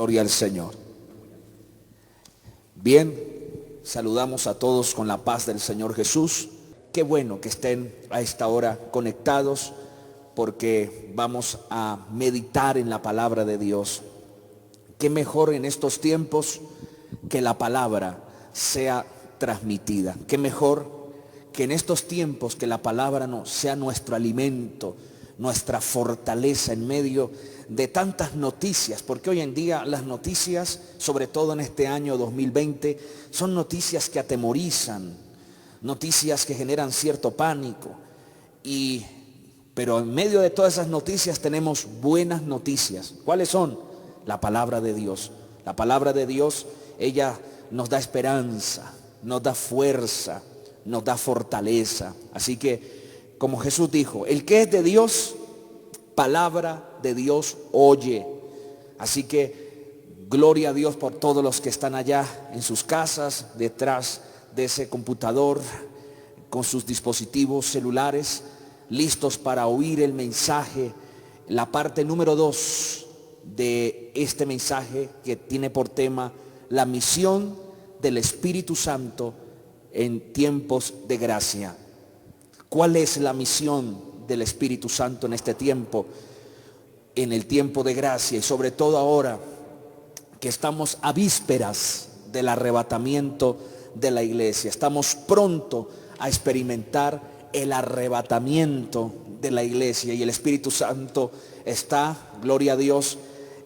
Gloria al Señor. Bien, saludamos a todos con la paz del Señor Jesús. Qué bueno que estén a esta hora conectados, porque vamos a meditar en la palabra de Dios. Qué mejor en estos tiempos que la palabra sea transmitida. Qué mejor que en estos tiempos que la palabra no sea nuestro alimento, nuestra fortaleza en medio de tantas noticias, porque hoy en día las noticias, sobre todo en este año 2020, son noticias que atemorizan, noticias que generan cierto pánico, pero en medio de todas esas noticias tenemos buenas noticias. ¿Cuáles son? La palabra de Dios. La palabra de Dios, ella nos da esperanza, nos da fuerza, nos da fortaleza. Así que, como Jesús dijo, el que es de Dios, palabra de Dios oye. Así que gloria a Dios por todos los que están allá en sus casas, detrás de ese computador, con sus dispositivos celulares, listos para oír el mensaje, la parte número 2 de este mensaje, que tiene por tema la misión del Espíritu Santo en tiempos de gracia. ¿Cuál es la misión del Espíritu Santo en este tiempo, en el tiempo de gracia, y sobre todo ahora que estamos a vísperas del arrebatamiento de la iglesia? Estamos pronto a experimentar el arrebatamiento de la iglesia, y el Espíritu Santo está, gloria a Dios,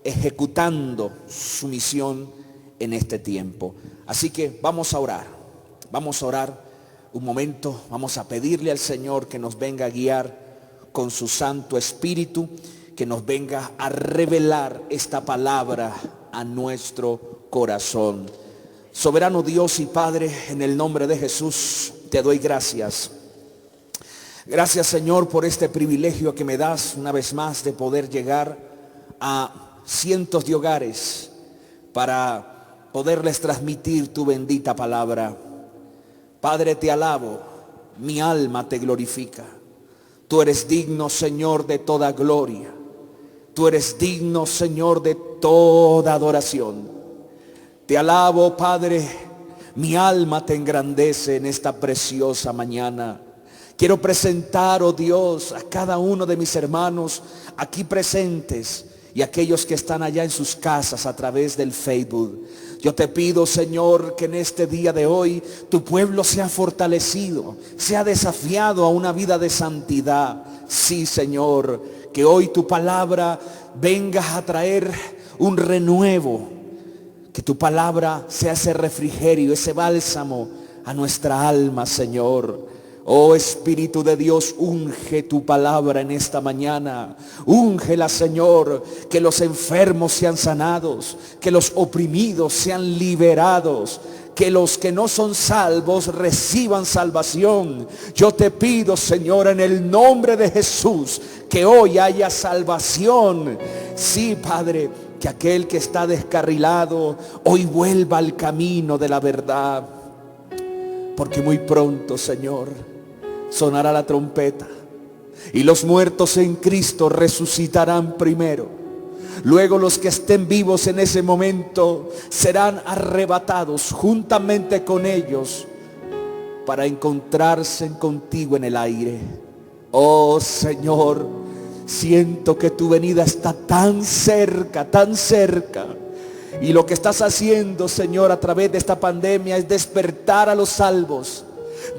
ejecutando su misión en este tiempo. Así que vamos a orar un momento, vamos a pedirle al Señor que nos venga a guiar con su Santo Espíritu, que nos venga a revelar esta palabra a nuestro corazón. Soberano Dios y Padre, en el nombre de Jesús te doy gracias. Gracias, Señor, por este privilegio que me das una vez más de poder llegar a cientos de hogares para poderles transmitir tu bendita palabra. Padre, te alabo, mi alma te glorifica. Tú eres digno, Señor, de toda gloria. Tú eres digno, Señor, de toda adoración. Te alabo, Padre, mi alma te engrandece en esta preciosa mañana. Quiero presentar, oh Dios, a cada uno de mis hermanos aquí presentes y aquellos que están allá en sus casas a través del Facebook. Yo te pido, Señor, que en este día de hoy tu pueblo sea fortalecido, sea desafiado a una vida de santidad. Sí, Señor, que hoy tu palabra venga a traer un renuevo, que tu palabra sea ese refrigerio, ese bálsamo a nuestra alma, Señor. Oh Espíritu de Dios, unge tu palabra en esta mañana. Úngela, Señor, que los enfermos sean sanados, que los oprimidos sean liberados, que los que no son salvos reciban salvación. Yo te pido, Señor, en el nombre de Jesús, que hoy haya salvación. Sí, Padre, que aquel que está descarrilado hoy vuelva al camino de la verdad. Porque muy pronto, Señor, sonará la trompeta y los muertos en Cristo resucitarán primero. Luego los que estén vivos en ese momento serán arrebatados juntamente con ellos para encontrarse contigo en el aire. Oh Señor, siento que tu venida está tan cerca, tan cerca. Y lo que estás haciendo, Señor, a través de esta pandemia es despertar a los salvos,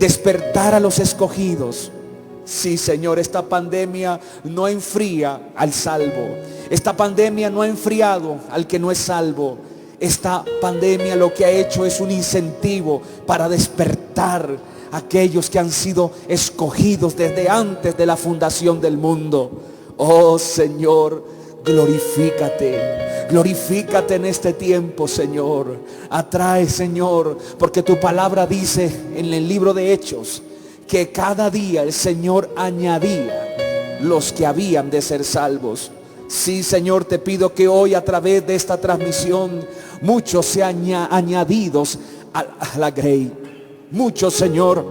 despertar a los escogidos. Sí, Señor, esta pandemia no enfría al salvo. Esta pandemia no ha enfriado al que no es salvo. Esta pandemia lo que ha hecho es un incentivo para despertar a aquellos que han sido escogidos desde antes de la fundación del mundo. Oh Señor, glorifícate, glorifícate en este tiempo, Señor. Atrae, Señor, porque tu palabra dice en el libro de Hechos que cada día el Señor añadía los que habían de ser salvos. Sí, Señor, te pido que hoy a través de esta transmisión muchos sean añadidos a la grey. Muchos, Señor,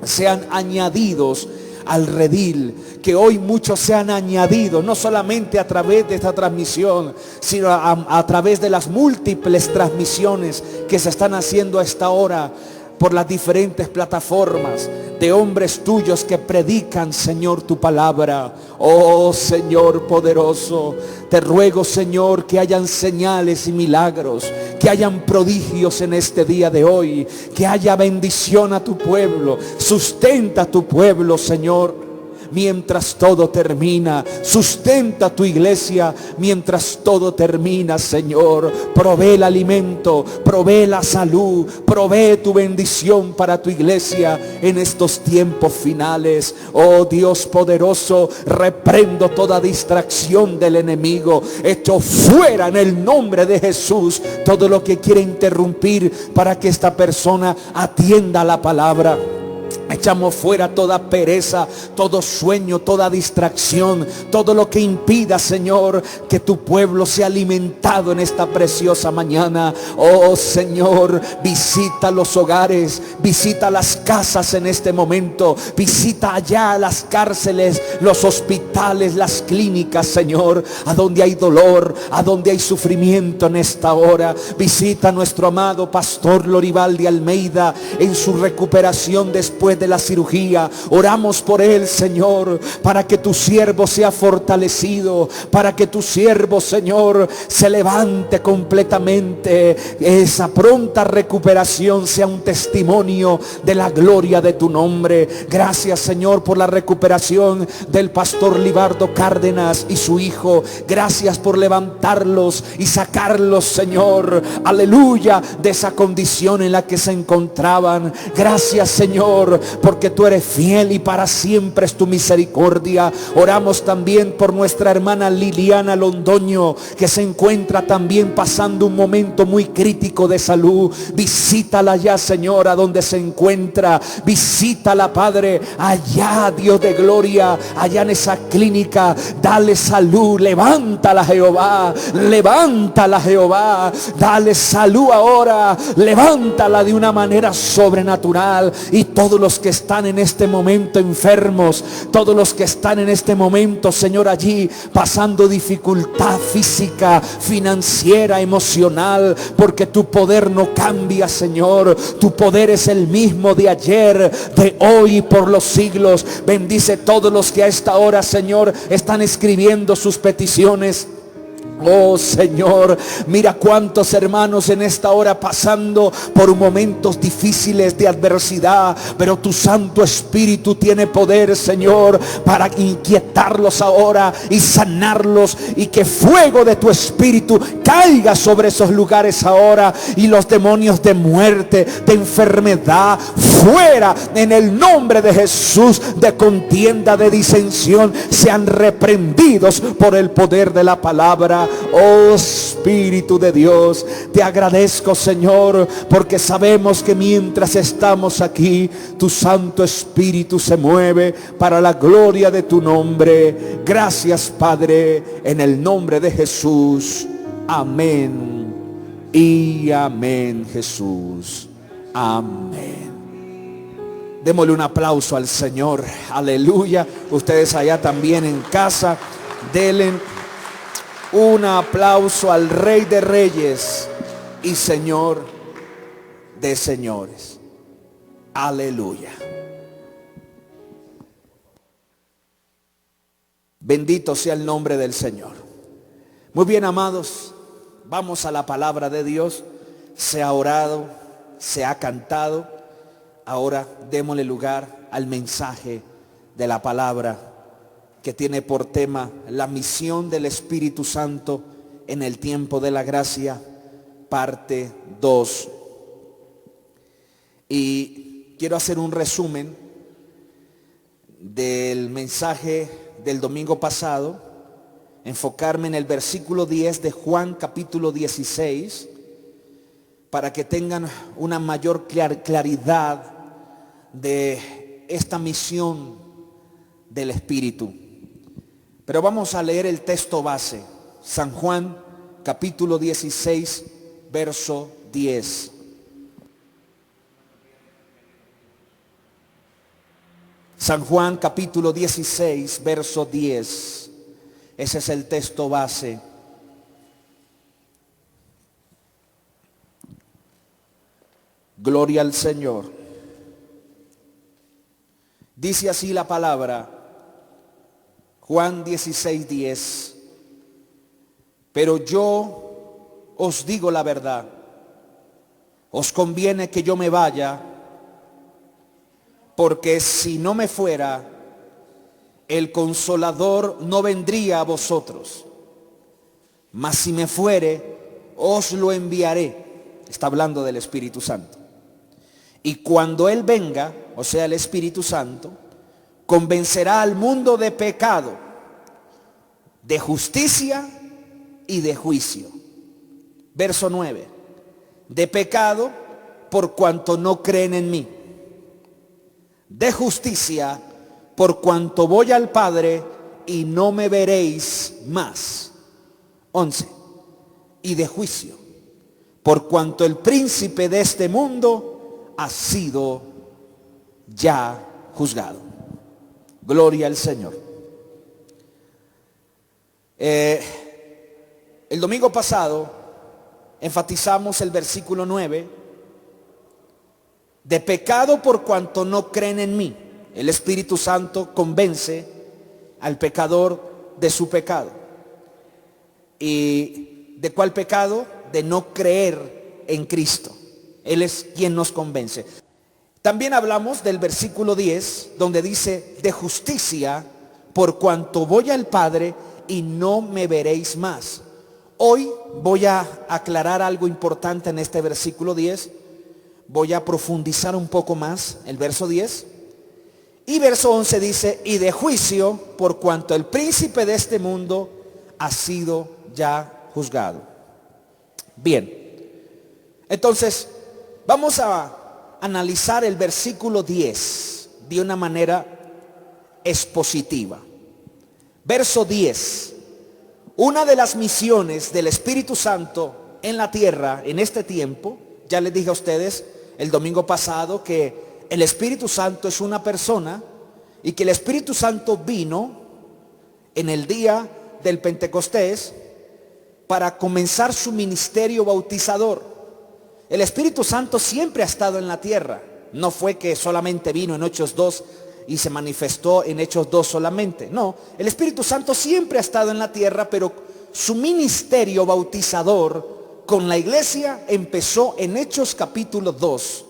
sean añadidos al redil, que hoy muchos se han añadido, no solamente a través de esta transmisión, sino a través de las múltiples transmisiones que se están haciendo a esta hora por las diferentes plataformas, de hombres tuyos que predican, Señor, tu palabra. Oh Señor poderoso, te ruego, Señor, que hayan señales y milagros, que hayan prodigios en este día de hoy, que haya bendición a tu pueblo. Sustenta a tu pueblo, Señor, mientras todo termina. Sustenta tu iglesia mientras todo termina, Señor. Provee el alimento, provee la salud, provee tu bendición para tu iglesia en estos tiempos finales. Oh Dios poderoso, reprendo toda distracción del enemigo. Echo fuera en el nombre de Jesús todo lo que quiere interrumpir para que esta persona atienda la palabra. Echamos fuera toda pereza, todo sueño, toda distracción, todo lo que impida, Señor, que tu pueblo sea alimentado en esta preciosa mañana. Oh Señor, visita los hogares, visita las casas en este momento, visita allá las cárceles, los hospitales, las clínicas, Señor, a donde hay dolor, a donde hay sufrimiento en esta hora. Visita a nuestro amado pastor Loribaldi Almeida en su recuperación después de la cirugía. Oramos por él, Señor, para que tu siervo sea fortalecido, para que tu siervo, Señor, se levante completamente. Esa pronta recuperación sea un testimonio de la gloria de tu nombre. Gracias, Señor, por la recuperación del pastor Libardo Cárdenas y su hijo. Gracias por levantarlos y sacarlos, Señor, aleluya, de esa condición en la que se encontraban. Gracias, Señor, porque tú eres fiel y para siempre es tu misericordia. Oramos también por nuestra hermana Liliana Londoño, que se encuentra también pasando un momento muy crítico de salud. Visítala ya, Señor, a donde se encuentra. Visítala, Padre, allá, Dios de gloria, allá en esa clínica. Dale salud, levántala, Jehová, levántala, Jehová. Dale salud ahora, levántala de una manera sobrenatural. Y todos los que están en este momento enfermos, todos los que están en este momento, Señor, allí pasando dificultad física, financiera, emocional, porque tu poder no cambia, Señor. Tu poder es el mismo de ayer, de hoy y por los siglos. Bendice todos los que a esta hora, Señor, están escribiendo sus peticiones. Oh Señor, mira cuántos hermanos en esta hora pasando por momentos difíciles de adversidad, pero tu Santo Espíritu tiene poder, Señor, para inquietarlos ahora y sanarlos, y que fuego de tu Espíritu caiga sobre esos lugares ahora, y los demonios de muerte, de enfermedad, fuera en el nombre de Jesús, de contienda, de disensión, sean reprendidos por el poder de la palabra. Oh Espíritu de Dios, te agradezco, Señor, porque sabemos que mientras estamos aquí, tu Santo Espíritu se mueve para la gloria de tu nombre. Gracias, Padre, en el nombre de Jesús. Amén y amén, Jesús. Amén. Démosle un aplauso al Señor. Aleluya. Ustedes allá también en casa, denle un aplauso al Rey de Reyes y Señor de señores. Aleluya. Bendito sea el nombre del Señor. Muy bien, amados, vamos a la palabra de Dios. Se ha orado, se ha cantado. Ahora démosle lugar al mensaje de la palabra, que tiene por tema la misión del Espíritu Santo en el tiempo de la gracia, parte 2. Y quiero hacer un resumen del mensaje del domingo pasado, enfocarme en el versículo 10 de Juan capítulo 16, para que tengan una mayor claridad de esta misión del Espíritu. Pero vamos a leer el texto base, San Juan capítulo 16, verso 10. San Juan capítulo 16, verso 10. Ese es el texto base. Gloria al Señor. Dice así la palabra, Juan 16, 10. Pero yo os digo la verdad, os conviene que yo me vaya, porque si no me fuera, el Consolador no vendría a vosotros. Mas si me fuere, os lo enviaré. Está hablando del Espíritu Santo. Y cuando Él venga, o sea el Espíritu Santo, convencerá al mundo de pecado, de justicia y de juicio. Verso 9. De pecado, por cuanto no creen en mí. De justicia, por cuanto voy al Padre y no me veréis más. 11. Y de juicio, por cuanto el príncipe de este mundo ha sido ya juzgado. Gloria al Señor. El domingo pasado enfatizamos el versículo 9. De pecado por cuanto no creen en mí. El Espíritu Santo convence al pecador de su pecado. ¿Y de cuál pecado? De no creer en Cristo. Él es quien nos convence. También hablamos del versículo 10, donde dice, de justicia, por cuanto voy al Padre y no me veréis más. Hoy voy a aclarar algo importante en este versículo 10. Voy a profundizar un poco más el verso 10. Y verso 11 dice, y de juicio, por cuanto el príncipe de este mundo ha sido ya juzgado. Bien, entonces vamos a analizar el versículo 10 de una manera expositiva. Verso 10. Una de las misiones del Espíritu Santo en la tierra en este tiempo, ya les dije a ustedes el domingo pasado que el Espíritu Santo es una persona y que el Espíritu Santo vino en el día del Pentecostés para comenzar su ministerio bautizador. El Espíritu Santo siempre ha estado en la tierra. No fue que solamente vino en Hechos 2 y se manifestó en Hechos 2 solamente. No, el Espíritu Santo siempre ha estado en la tierra, pero su ministerio bautizador con la iglesia empezó en Hechos capítulo 2,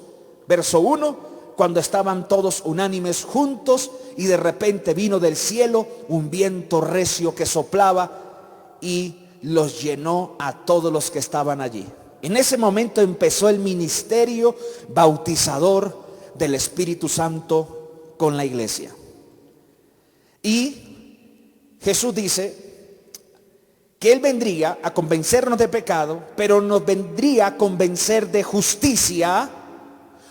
verso 1, cuando estaban todos unánimes juntos y de repente vino del cielo un viento recio que soplaba y los llenó a todos los que estaban allí. En ese momento empezó el ministerio bautizador del Espíritu Santo con la iglesia. Y Jesús dice que Él vendría a convencernos de pecado, pero nos vendría a convencer de justicia,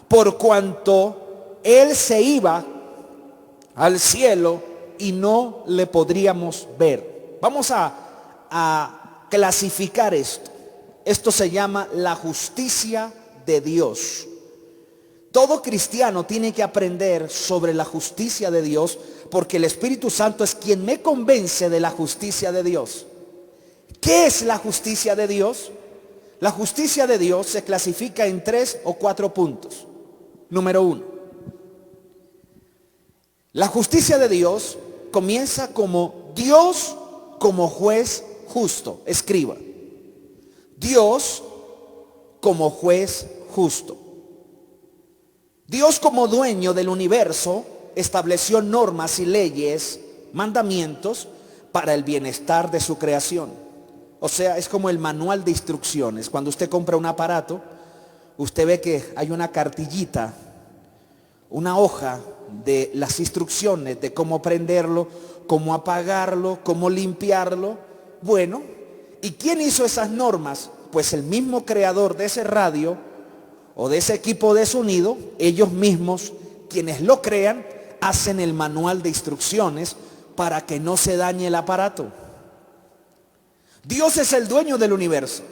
por cuanto Él se iba al cielo y no le podríamos ver. Vamos a clasificar esto. Esto se llama la justicia de Dios. Todo cristiano tiene que aprender sobre la justicia de Dios, porque el Espíritu Santo es quien me convence de la justicia de Dios. ¿Qué es la justicia de Dios? La justicia de Dios se clasifica en 3 o 4 puntos. Número 1. La justicia de Dios comienza como Dios como juez justo. Escriba. Dios como juez justo. Dios como dueño del universo estableció normas y leyes, mandamientos para el bienestar de su creación. O sea, es como el manual de instrucciones. Cuando usted compra un aparato, usted ve que hay una cartillita, una hoja de las instrucciones de cómo prenderlo, cómo apagarlo, cómo limpiarlo. Bueno, ¿y quién hizo esas normas? Pues el mismo creador de ese radio o de ese equipo de sonido. Ellos mismos, quienes lo crean, hacen el manual de instrucciones para que no se dañe el aparato. Dios es el dueño del universo.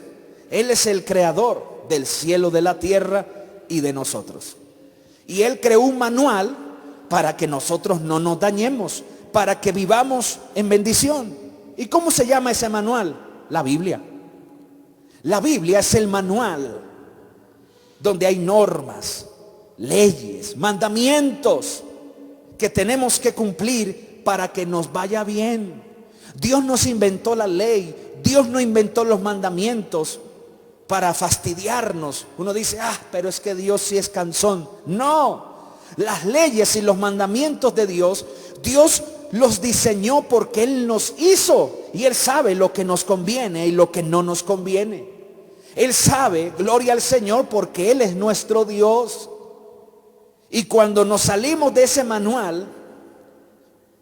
Él es el creador del cielo, de la tierra y de nosotros. Y Él creó un manual para que nosotros no nos dañemos, para que vivamos en bendición. ¿Y cómo se llama ese manual? La Biblia. La Biblia es el manual donde hay normas, leyes, mandamientos que tenemos que cumplir para que nos vaya bien. Dios nos inventó la ley, Dios no inventó los mandamientos para fastidiarnos. Uno dice, pero es que Dios sí es cansón. No, las leyes y los mandamientos de Dios, Dios los diseñó porque Él nos hizo y Él sabe lo que nos conviene y lo que no nos conviene. Él sabe, gloria al Señor, porque Él es nuestro Dios. Y cuando nos salimos de ese manual,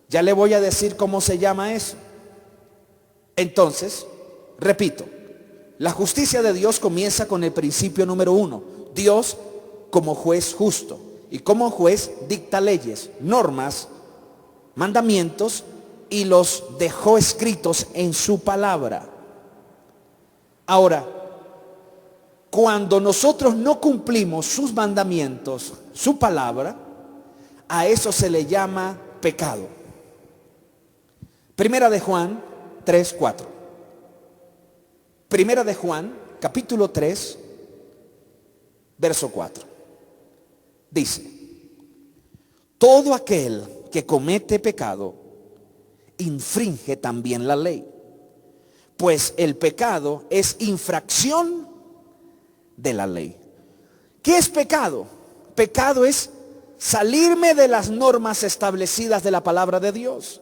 ya le voy a decir cómo se llama eso. Entonces, repito, la justicia de Dios comienza con el principio número 1. Dios como juez justo. Y como juez dicta leyes, normas, mandamientos y los dejó escritos en su palabra. Ahora, cuando nosotros no cumplimos sus mandamientos, su palabra, a eso se le llama pecado. Primera de Juan 3:4. Primera de Juan, capítulo 3, verso 4. Dice, todo aquel que comete pecado, infringe también la ley, pues el pecado es infracción de la ley. ¿Qué es pecado? Pecado es salirme de las normas establecidas de la palabra de Dios.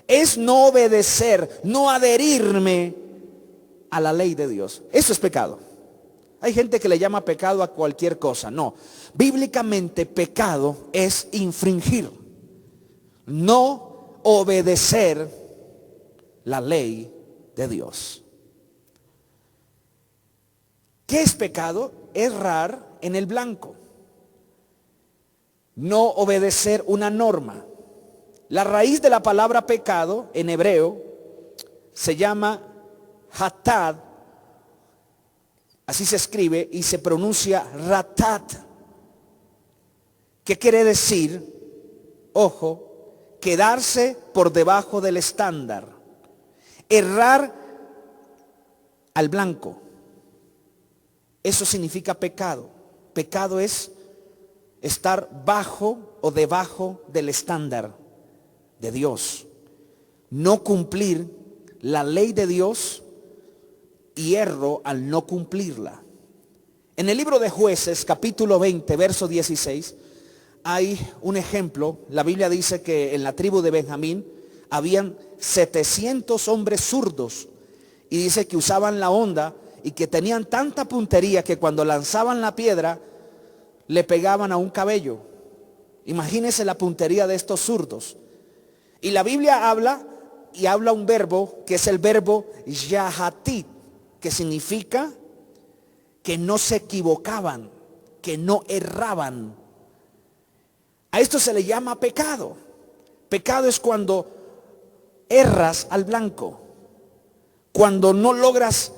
Es no obedecer, no adherirme a la ley de Dios. Eso es pecado. Hay gente que le llama pecado a cualquier cosa. No, bíblicamente pecado es infringir, no obedecer la ley de Dios. ¿Qué es pecado? Errar en el blanco, no obedecer una norma. La raíz de la palabra pecado en hebreo se llama hatad, así se escribe y se pronuncia ratat. ¿Qué quiere decir? Ojo, quedarse por debajo del estándar, errar al blanco. Eso significa pecado. Pecado es estar bajo o debajo del estándar de Dios. No cumplir la ley de Dios y erro al no cumplirla. En el libro de Jueces, capítulo 20, verso 16, hay un ejemplo. La Biblia dice que en la tribu de Benjamín habían 700 hombres zurdos. Y dice que usaban la honda y que tenían tanta puntería que cuando lanzaban la piedra le pegaban a un cabello. Imagínense la puntería de estos zurdos. Y la Biblia habla un verbo que es el verbo yahatit, que significa que no se equivocaban, que no erraban. A esto se le llama pecado. Pecado es cuando erras al blanco, cuando no logras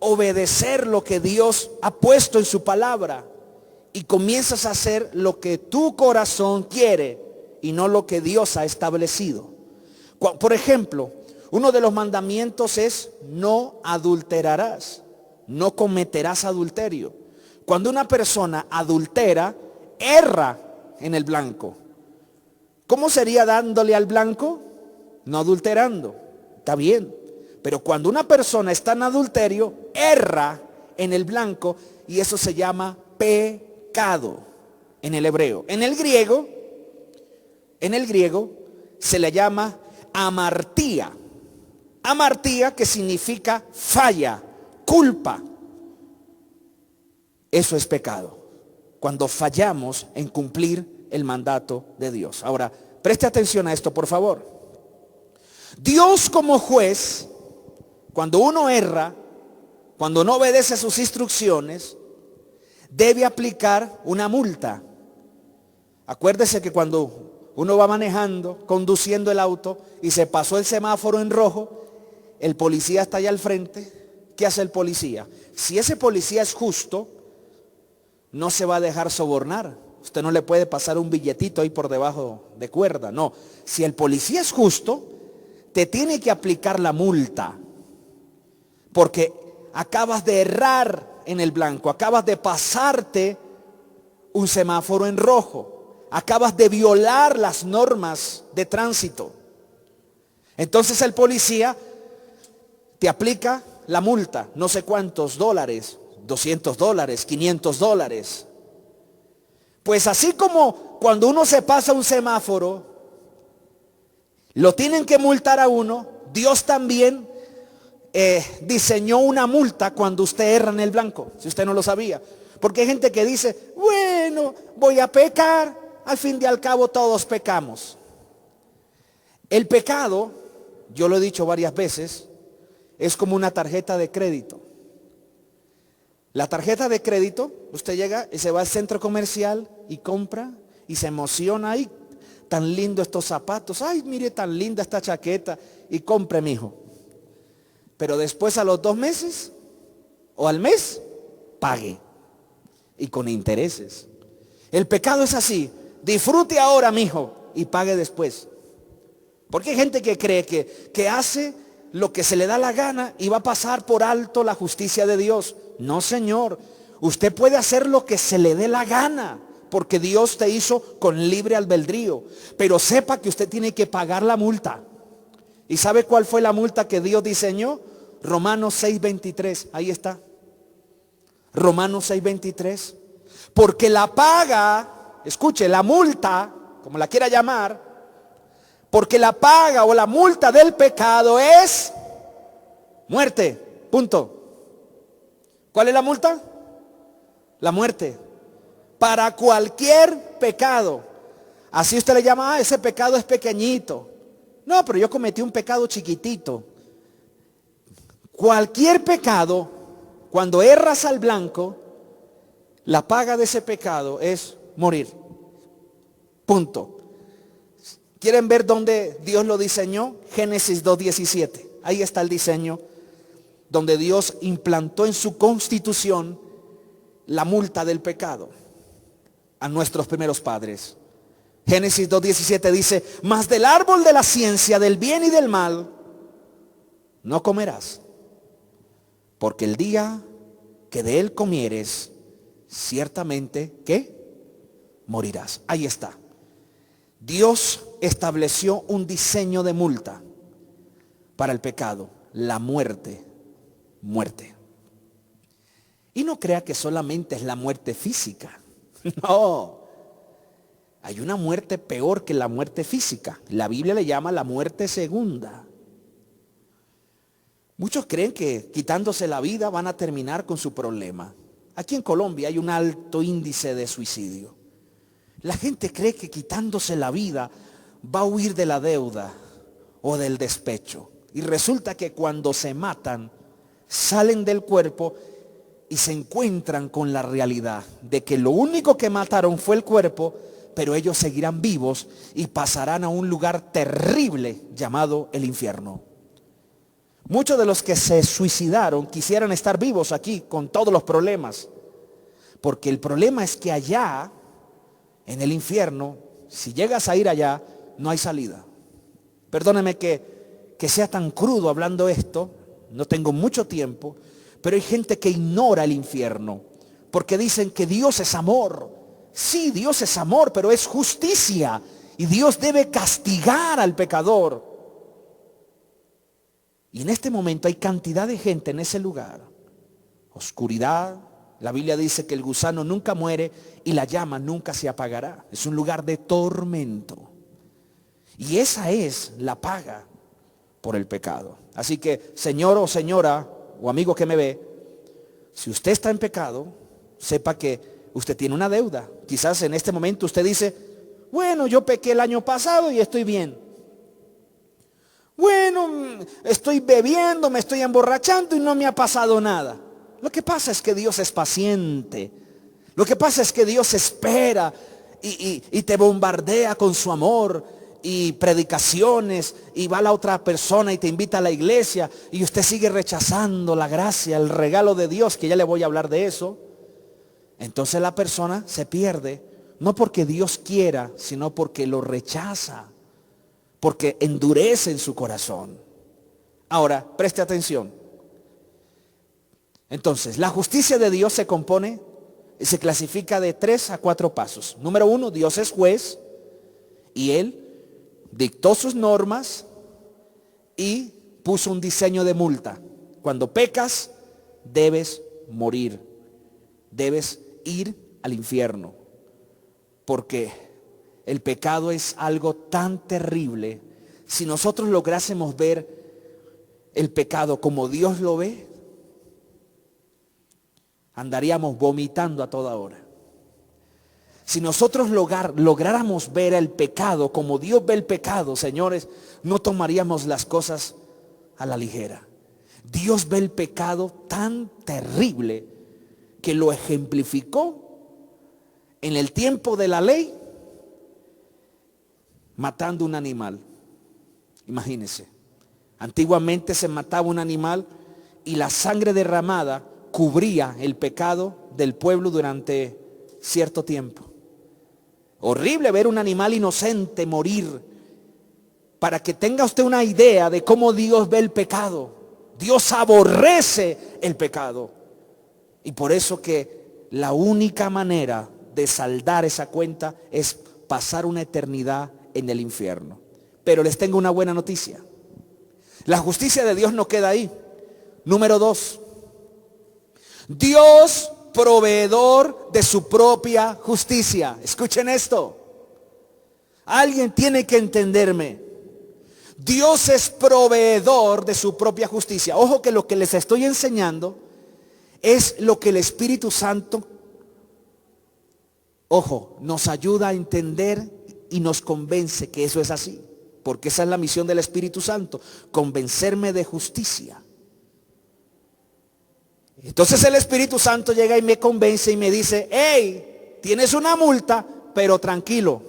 obedecer lo que Dios ha puesto en su palabra y comienzas a hacer lo que tu corazón quiere y no lo que Dios ha establecido. Por ejemplo, uno de los mandamientos es no adulterarás, no cometerás adulterio. Cuando una persona adultera, erra en el blanco. ¿Cómo sería dándole al blanco? No adulterando. Está bien. Pero cuando una persona está en adulterio, erra en el blanco y eso se llama pecado en el hebreo. En el griego se le llama amartía. Amartía, que significa falla, culpa. Eso es pecado, cuando fallamos en cumplir el mandato de Dios. Ahora, preste atención a esto, por favor. Dios como juez, cuando uno erra, cuando no obedece sus instrucciones, debe aplicar una multa. Acuérdese que cuando uno va manejando, conduciendo el auto y se pasó el semáforo en rojo, el policía está allá al frente. ¿Qué hace el policía? Si ese policía es justo, no se va a dejar sobornar. Usted no le puede pasar un billetito ahí por debajo de cuerda. No, si el policía es justo, te tiene que aplicar la multa. Porque acabas de errar en el blanco, acabas de pasarte un semáforo en rojo, acabas de violar las normas de tránsito. Entonces el policía te aplica la multa, no sé cuántos dólares, $200, $500. Pues así como cuando uno se pasa un semáforo, lo tienen que multar a uno, Dios también diseñó una multa cuando usted erra en el blanco, si usted no lo sabía. Porque hay gente que dice, bueno, voy a pecar, al fin y al cabo todos pecamos. El pecado, yo lo he dicho varias veces, es como una tarjeta de crédito. La tarjeta de crédito, usted llega y se va al centro comercial y compra y se emociona. Ay, tan lindo estos zapatos. Ay, mire tan linda esta chaqueta. Y compre, mijo. Pero después a los 2 meses o al mes, pague. Y con intereses. El pecado es así. Disfrute ahora, mijo, y pague después. Porque hay gente que cree que hace lo que se le da la gana y va a pasar por alto la justicia de Dios. No, señor. Usted puede hacer lo que se le dé la gana, porque Dios te hizo con libre albedrío. Pero sepa que usted tiene que pagar la multa. ¿Y sabe cuál fue la multa que Dios diseñó? Romanos 6:23. Ahí está. Romanos 6:23. Porque la paga, escuche, la multa, como la quiera llamar, porque la paga o la multa del pecado es muerte. Punto. ¿Cuál es la multa? La muerte. Para cualquier pecado. Así usted le llama, ese pecado es pequeñito. No, pero yo cometí un pecado chiquitito. Cualquier pecado, cuando erras al blanco, la paga de ese pecado es morir. Punto. ¿Quieren ver dónde Dios lo diseñó? Génesis 2:17. Ahí está el diseño donde Dios implantó en su constitución la multa del pecado a nuestros primeros padres. Génesis 2:17 dice, mas del árbol de la ciencia del bien y del mal no comerás, porque el día que de él comieres, ciertamente, ¿qué? Morirás. Ahí está. Dios estableció un diseño de multa para el pecado, la muerte. Muerte. Y no crea que solamente es la muerte física. No. Hay una muerte peor que la muerte física. La Biblia le llama la muerte segunda. Muchos creen que quitándose la vida van a terminar con su problema. Aquí en Colombia hay un alto índice de suicidio. La gente cree que quitándose la vida va a huir de la deuda o del despecho. Y resulta que cuando se matan, salen del cuerpo y se encuentran con la realidad de que lo único que mataron fue el cuerpo, pero ellos seguirán vivos y pasarán a un lugar terrible llamado el infierno. Muchos de los que se suicidaron quisieran estar vivos aquí con todos los problemas, porque el problema es que allá, en el infierno, si llegas a ir allá, no hay salida. Perdóneme que sea tan crudo hablando esto, no tengo mucho tiempo, pero hay gente que ignora el infierno, porque dicen que Dios es amor. Sí, Dios es amor, pero es justicia, y Dios debe castigar al pecador. Y en este momento hay cantidad de gente en ese lugar. Oscuridad. La Biblia dice que el gusano nunca muere y la llama nunca se apagará. Es un lugar de tormento. Y esa es la paga por el pecado. Así que, señor o señora o amigo que me ve, si usted está en pecado, sepa que usted tiene una deuda. Quizás en este momento usted dice, bueno, yo pequé el año pasado y estoy bien. Bueno, estoy bebiendo, me estoy emborrachando y no me ha pasado nada. Lo que pasa es que Dios es paciente. Lo que pasa es que Dios espera y te bombardea con su amor y predicaciones, y va la otra persona y te invita a la iglesia y usted sigue rechazando la gracia, el regalo de Dios, que ya le voy a hablar de eso. Entonces la persona se pierde No porque Dios quiera, sino porque lo rechaza, porque endurece en su corazón. Ahora, preste atención. Entonces, la justicia de Dios se compone y se clasifica de 3 a 4 pasos. Número 1, Dios es juez y Él dictó sus normas y puso un diseño de multa. Cuando pecas, debes morir, debes ir al infierno, porque el pecado es algo tan terrible. Si nosotros lográsemos ver el pecado como Dios lo ve, andaríamos vomitando a toda hora. Si nosotros lográramos ver el pecado como Dios ve el pecado, señores, no tomaríamos las cosas a la ligera. Dios ve el pecado tan terrible que lo ejemplificó en el tiempo de la ley, matando un animal. Imagínense, antiguamente se mataba un animal y la sangre derramada cubría el pecado del pueblo durante cierto tiempo. Horrible ver un animal inocente morir. Para que tenga usted una idea de cómo Dios ve el pecado. Dios aborrece el pecado. Y por eso que la única manera de saldar esa cuenta es pasar una eternidad en el infierno. Pero les tengo una buena noticia. La justicia de Dios no queda ahí. Número 2. Dios proveedor de su propia justicia. Escuchen esto. Alguien tiene que entenderme. Dios es proveedor de su propia justicia. Ojo que lo que les estoy enseñando es lo que el Espíritu Santo, ojo, nos ayuda a entender y nos convence que eso es así. Porque esa es la misión del Espíritu Santo, convencerme de justicia. Entonces el Espíritu Santo llega y me convence y me dice, hey, tienes una multa, pero tranquilo.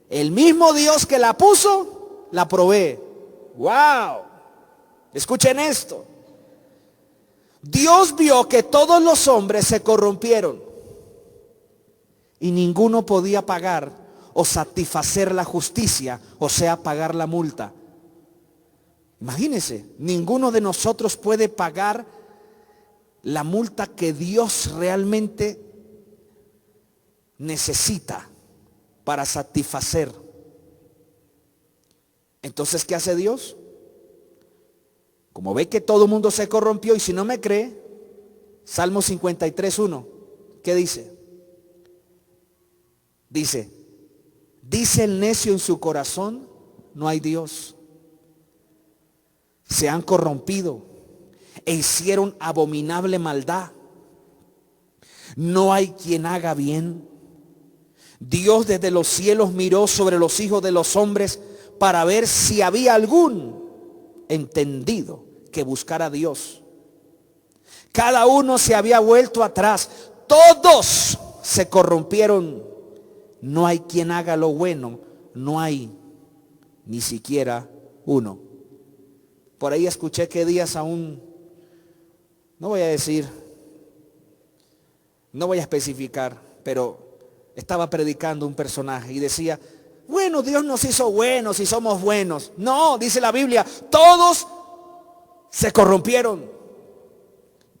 El mismo Dios que la puso, la provee. ¡Wow! Escuchen esto. Dios vio que todos los hombres se corrompieron y ninguno podía pagar o satisfacer la justicia, o sea, pagar la multa. Imagínense, ninguno de nosotros puede pagar la multa que Dios realmente necesita para satisfacer. Entonces, ¿qué hace Dios? Como ve que todo el mundo se corrompió, y si no me cree, Salmo 53:1, ¿qué dice? Dice el necio en su corazón, no hay Dios. Se han corrompido e hicieron abominable maldad. No hay quien haga bien. Dios desde los cielos miró sobre los hijos de los hombres para ver si había algún entendido que buscara a Dios. Cada uno se había vuelto atrás. Todos se corrompieron. No hay quien haga lo bueno. No hay ni siquiera uno. Por ahí escuché que días aún, no voy a decir, no voy a especificar, pero estaba predicando un personaje y decía, bueno, Dios nos hizo buenos y somos buenos. No, dice la Biblia, todos se corrompieron.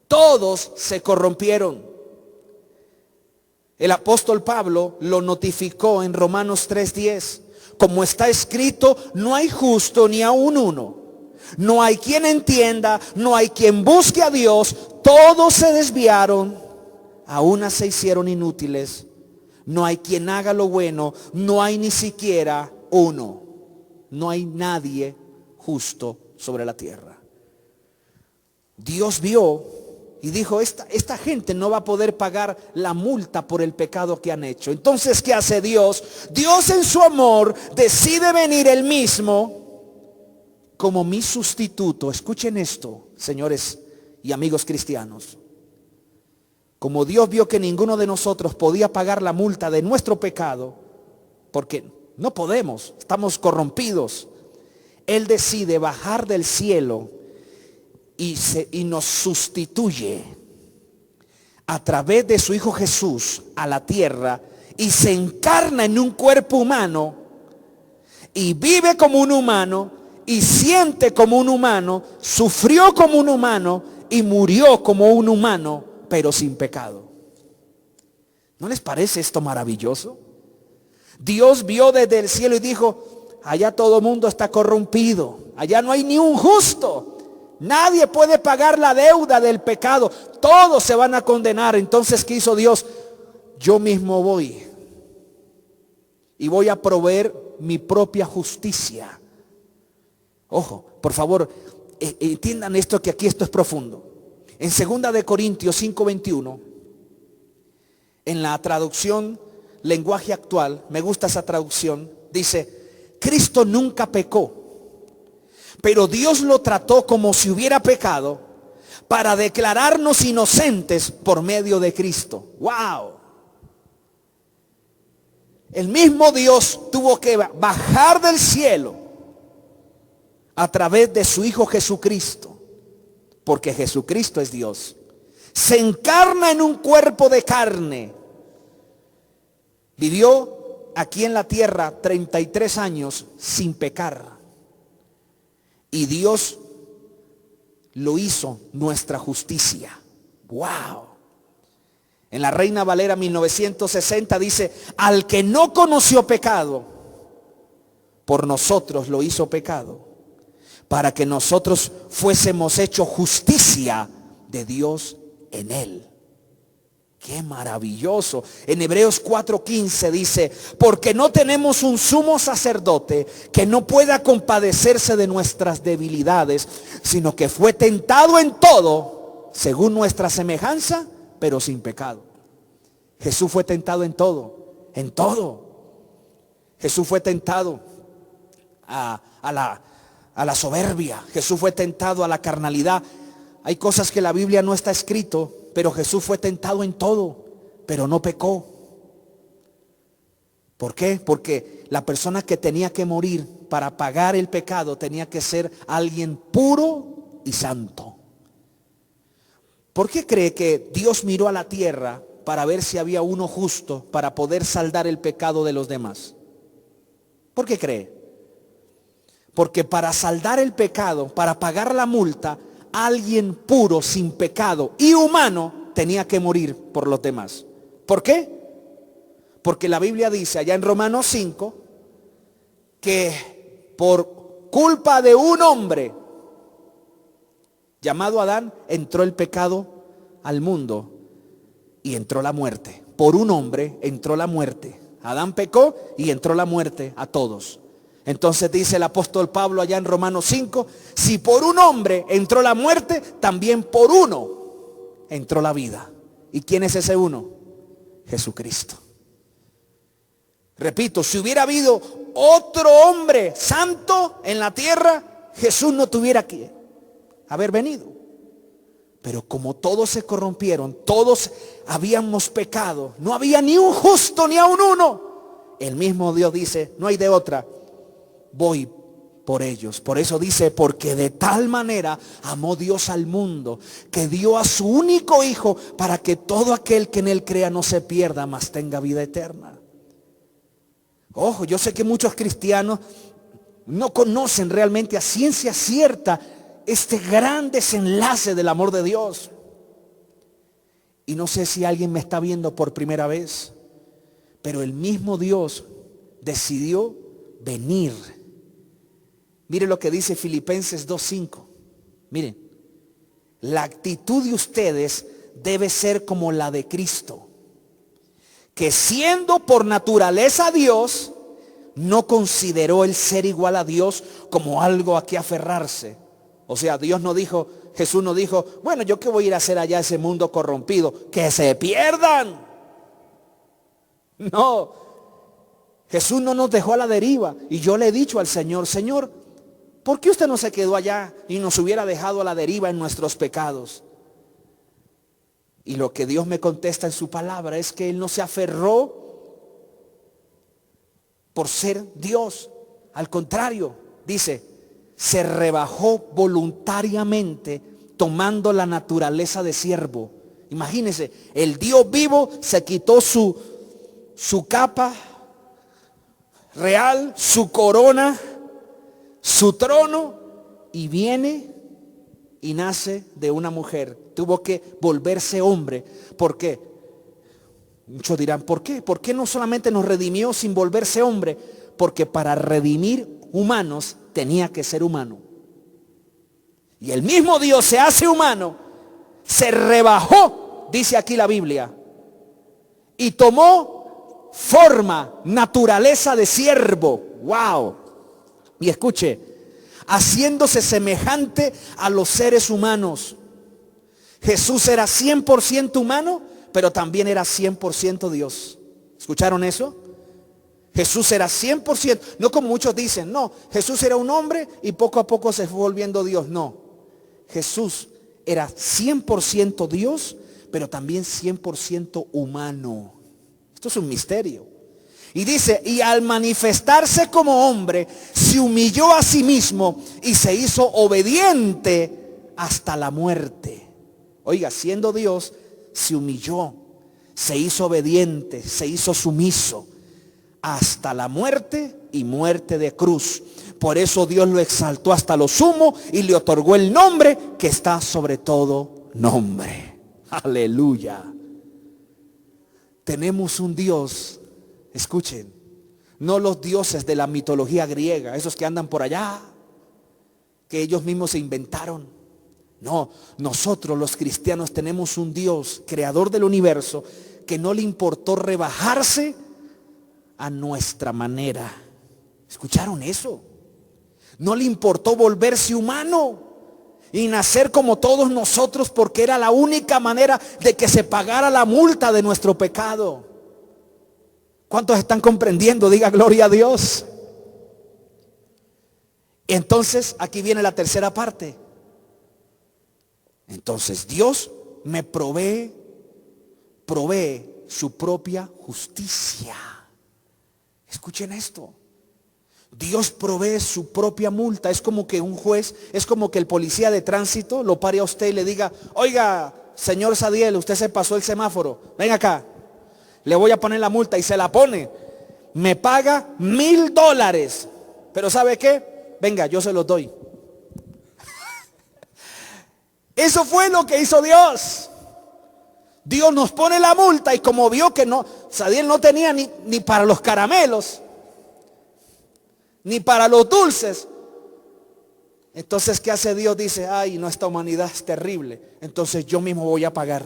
Todos se corrompieron. El apóstol Pablo lo notificó en Romanos 3:10. Como está escrito, no hay justo ni aun uno. No hay quien entienda, no hay quien busque a Dios. Todos se desviaron, a una se hicieron inútiles. No hay quien haga lo bueno, no hay ni siquiera uno. No hay nadie justo sobre la tierra. Dios vio y dijo, esta gente no va a poder pagar la multa por el pecado que han hecho. Entonces, ¿qué hace Dios? Dios en su amor decide venir él mismo como mi sustituto. Escuchen esto, señores y amigos cristianos. Como Dios vio que ninguno de nosotros podía pagar la multa de nuestro pecado, porque no podemos, estamos corrompidos, Él decide bajar del cielo y nos sustituye a través de su Hijo Jesús a la tierra y se encarna en un cuerpo humano y vive como un humano y siente como un humano, sufrió como un humano y murió como un humano, pero sin pecado. ¿No les parece esto maravilloso? Dios vio desde el cielo y dijo: allá todo mundo está corrompido, allá no hay ni un justo, nadie puede pagar la deuda del pecado, todos se van a condenar. Entonces, ¿qué hizo Dios? Yo mismo voy y voy a proveer mi propia justicia. Ojo, por favor, entiendan esto, que aquí esto es profundo. En 2 de Corintios 5:21, en la traducción lenguaje actual, me gusta esa traducción, dice: Cristo nunca pecó, pero Dios lo trató como si hubiera pecado para declararnos inocentes por medio de Cristo. ¡Wow! El mismo Dios tuvo que bajar del cielo a través de su Hijo Jesucristo, porque Jesucristo es Dios. Se encarna en un cuerpo de carne. Vivió aquí en la tierra 33 años sin pecar. Y Dios lo hizo nuestra justicia. ¡Wow! En la Reina Valera 1960 dice: al que no conoció pecado, por nosotros lo hizo pecado, para que nosotros fuésemos hechos justicia de Dios en él. ¡Qué maravilloso! En Hebreos 4:15 dice: porque no tenemos un sumo sacerdote que no pueda compadecerse de nuestras debilidades, sino que fue tentado en todo, según nuestra semejanza, pero sin pecado. Jesús fue tentado en todo, en todo. Jesús fue tentado a la soberbia. Jesús fue tentado a la carnalidad. Hay cosas que la Biblia no está escrito, pero Jesús fue tentado en todo, pero no pecó. ¿Por qué? Porque la persona que tenía que morir para pagar el pecado tenía que ser alguien puro y santo. ¿Por qué cree que Dios miró a la tierra para ver si había uno justo para poder saldar el pecado de los demás? ¿Por qué cree? Porque para saldar el pecado, para pagar la multa, alguien puro, sin pecado y humano tenía que morir por los demás. ¿Por qué? Porque la Biblia dice allá en Romanos 5 que por culpa de un hombre llamado Adán entró el pecado al mundo y entró la muerte. Por un hombre entró la muerte. Adán pecó y entró la muerte a todos. Entonces dice el apóstol Pablo allá en Romanos 5, si por un hombre entró la muerte, también por uno entró la vida. ¿Y quién es ese uno? Jesucristo. Repito, si hubiera habido otro hombre santo en la tierra, Jesús no tuviera que haber venido. Pero como todos se corrompieron, todos habíamos pecado, no había ni un justo ni aun uno. El mismo Dios dice: no hay de otra, voy por ellos. Por eso dice: porque de tal manera amó Dios al mundo, que dio a su único Hijo, para que todo aquel que en él crea no se pierda, mas tenga vida eterna. Ojo, yo sé que muchos cristianos no conocen realmente a ciencia cierta este gran desenlace del amor de Dios. Y no sé si alguien me está viendo por primera vez, pero el mismo Dios decidió venir. Mire lo que dice Filipenses 2:5. Miren, la actitud de ustedes debe ser como la de Cristo, que siendo por naturaleza Dios, no consideró el ser igual a Dios como algo a que aferrarse. O sea, Dios no dijo, Jesús no dijo: bueno, yo qué voy a ir a hacer allá a ese mundo corrompido, que se pierdan. No, Jesús no nos dejó a la deriva. Y yo le he dicho al Señor: Señor, ¿por qué usted no se quedó allá y nos hubiera dejado a la deriva en nuestros pecados? Y lo que Dios me contesta en su palabra es que Él no se aferró por ser Dios. Al contrario, dice, se rebajó voluntariamente tomando la naturaleza de siervo. Imagínense, el Dios vivo se quitó su su capa real, su corona, su trono, y viene y nace de una mujer. Tuvo que volverse hombre. ¿Por qué? Muchos dirán, ¿por qué? ¿Por qué no solamente nos redimió sin volverse hombre? Porque para redimir humanos tenía que ser humano. Y el mismo Dios se hace humano, se rebajó, dice aquí la Biblia, y tomó forma, naturaleza de siervo. ¡Wow! Y escuche, haciéndose semejante a los seres humanos. Jesús era 100% humano, pero también era 100% Dios. ¿Escucharon eso? Jesús era 100%, no como muchos dicen, no, Jesús era un hombre y poco a poco se fue volviendo Dios. No, Jesús era 100% Dios, pero también 100% humano. Esto es un misterio. Y dice, y al manifestarse como hombre, se humilló a sí mismo y se hizo obediente hasta la muerte. Oiga, siendo Dios, se humilló, se hizo obediente, se hizo sumiso hasta la muerte y muerte de cruz. Por eso Dios lo exaltó hasta lo sumo y le otorgó el nombre que está sobre todo nombre. Aleluya. Tenemos un Dios, escuchen, no los dioses de la mitología griega, esos que andan por allá, que ellos mismos se inventaron. No, nosotros los cristianos tenemos un Dios, creador del universo, que no le importó rebajarse a nuestra manera. ¿Escucharon eso? No le importó volverse humano y nacer como todos nosotros, porque era la única manera de que se pagara la multa de nuestro pecado. ¿Cuántos están comprendiendo? Diga gloria a Dios. Entonces aquí viene la tercera parte. Entonces Dios me provee su propia justicia. Escuchen esto. Dios provee su propia multa. Es como que un juez, es como que el policía de tránsito lo pare a usted y le diga, oiga, señor Sadiel, usted se pasó el semáforo, ven acá, le voy a poner la multa, y se la pone. Me paga $1000. Pero ¿sabe qué? Venga, yo se los doy. Eso fue lo que hizo Dios. Dios nos pone la multa, y como vio que no, Sadiel no tenía ni para los caramelos, ni para los dulces. Entonces, ¿qué hace Dios? Dice, ay, no, esta humanidad es terrible. Entonces yo mismo voy a pagar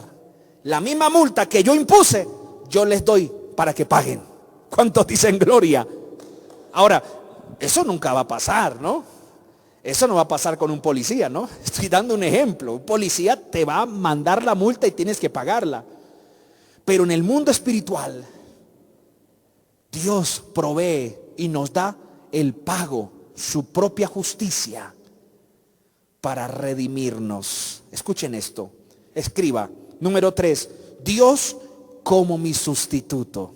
la misma multa que yo impuse, yo les doy para que paguen. ¿Cuántos dicen gloria? Ahora, eso nunca va a pasar, ¿no? Eso no va a pasar con un policía, ¿no? Estoy dando un ejemplo. Un policía te va a mandar la multa y tienes que pagarla. Pero en el mundo espiritual, Dios provee y nos da el pago, su propia justicia, para redimirnos. Escuchen esto. Escriba. Número 3. Dios como mi sustituto.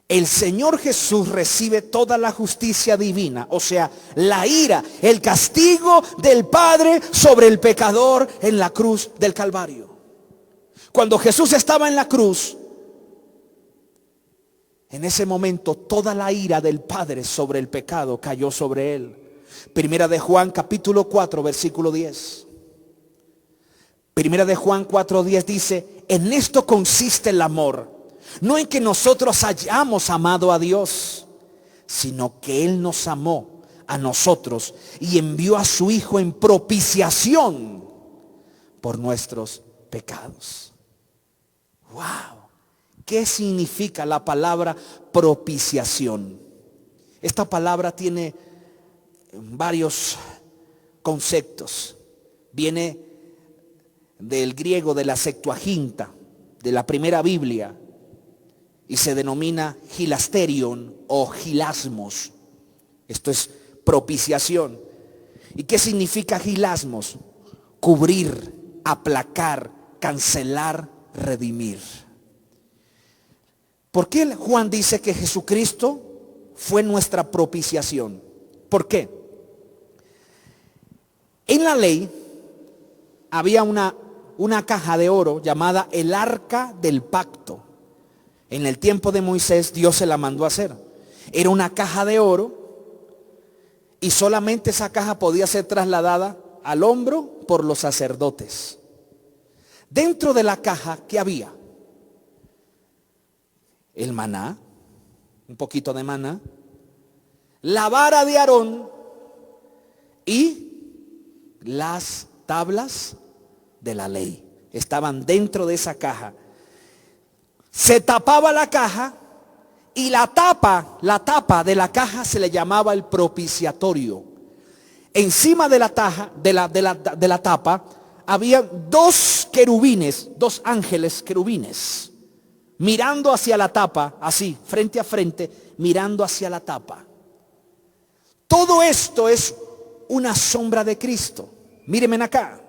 El Señor Jesús recibe toda la justicia divina, o sea, la ira, el castigo del Padre sobre el pecador en la cruz del Calvario. Cuando Jesús estaba en la cruz, en ese momento toda la ira del Padre sobre el pecado cayó sobre él. Primera de Juan capítulo 4 versículo 10. Primera de Juan 4:10 dice, en esto consiste el amor, no en que nosotros hayamos amado a Dios, sino que Él nos amó a nosotros y envió a su Hijo en propiciación por nuestros pecados. ¡Wow! ¿Qué significa la palabra propiciación? Esta palabra tiene varios conceptos. Viene del griego de la Septuaginta, de la primera Biblia, y se denomina hilasterion o hilasmos. Esto es propiciación. ¿Y qué significa hilasmos? Cubrir, aplacar, cancelar, redimir. ¿Por qué Juan dice que Jesucristo fue nuestra propiciación? ¿Por qué? En la ley había una caja de oro llamada el arca del pacto. En el tiempo de Moisés Dios se la mandó a hacer. Era una caja de oro y solamente esa caja podía ser trasladada al hombro por los sacerdotes. Dentro de la caja, ¿qué había? El maná, un poquito de maná, la vara de Aarón y las tablas de la ley. Estaban dentro de esa caja. Se tapaba la caja y la tapa de la caja se le llamaba el propiciatorio. Encima de la tapa había dos querubines, dos ángeles querubines, mirando hacia la tapa, así, frente a frente, mirando hacia la tapa. Todo esto es una sombra de Cristo. Mírenme acá.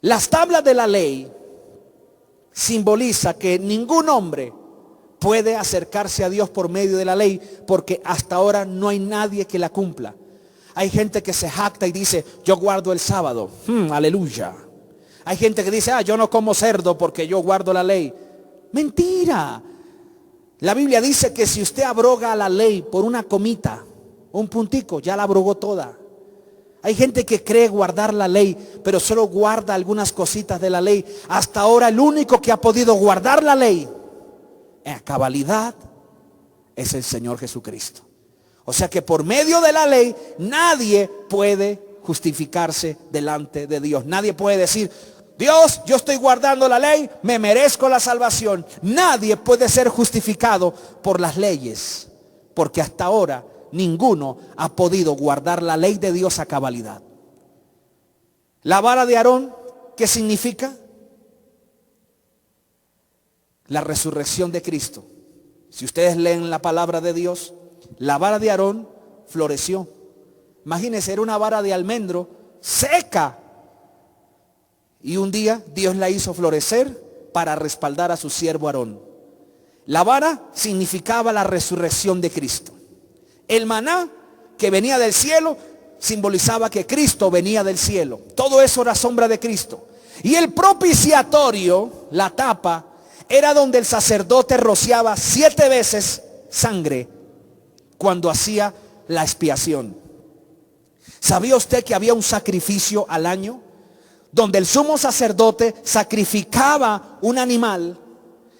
Las tablas de la ley simboliza que ningún hombre puede acercarse a Dios por medio de la ley, porque hasta ahora no hay nadie que la cumpla. Hay gente que se jacta y dice, yo guardo el sábado, aleluya. Hay gente que dice, yo no como cerdo porque yo guardo la ley. Mentira. La Biblia dice que si usted abroga la ley por una comita, un puntico, ya la abrogó toda. Hay gente que cree guardar la ley, pero solo guarda algunas cositas de la ley. Hasta ahora el único que ha podido guardar la ley en cabalidad es el Señor Jesucristo. O sea que por medio de la ley nadie puede justificarse delante de Dios. Nadie puede decir, Dios, yo estoy guardando la ley, me merezco la salvación. Nadie puede ser justificado por las leyes, porque hasta ahora ninguno ha podido guardar la ley de Dios a cabalidad. La vara de Aarón, ¿qué significa? La resurrección de Cristo. Si ustedes leen la palabra de Dios, la vara de Aarón floreció. Imagínense, era una vara de almendro seca. Y un día Dios la hizo florecer para respaldar a su siervo Aarón. La vara significaba la resurrección de Cristo. El maná que venía del cielo simbolizaba que Cristo venía del cielo. Todo eso era sombra de Cristo. Y el propiciatorio, la tapa, era donde el sacerdote rociaba 7 veces sangre cuando hacía la expiación. ¿Sabía usted que había un sacrificio al año donde el sumo sacerdote sacrificaba un animal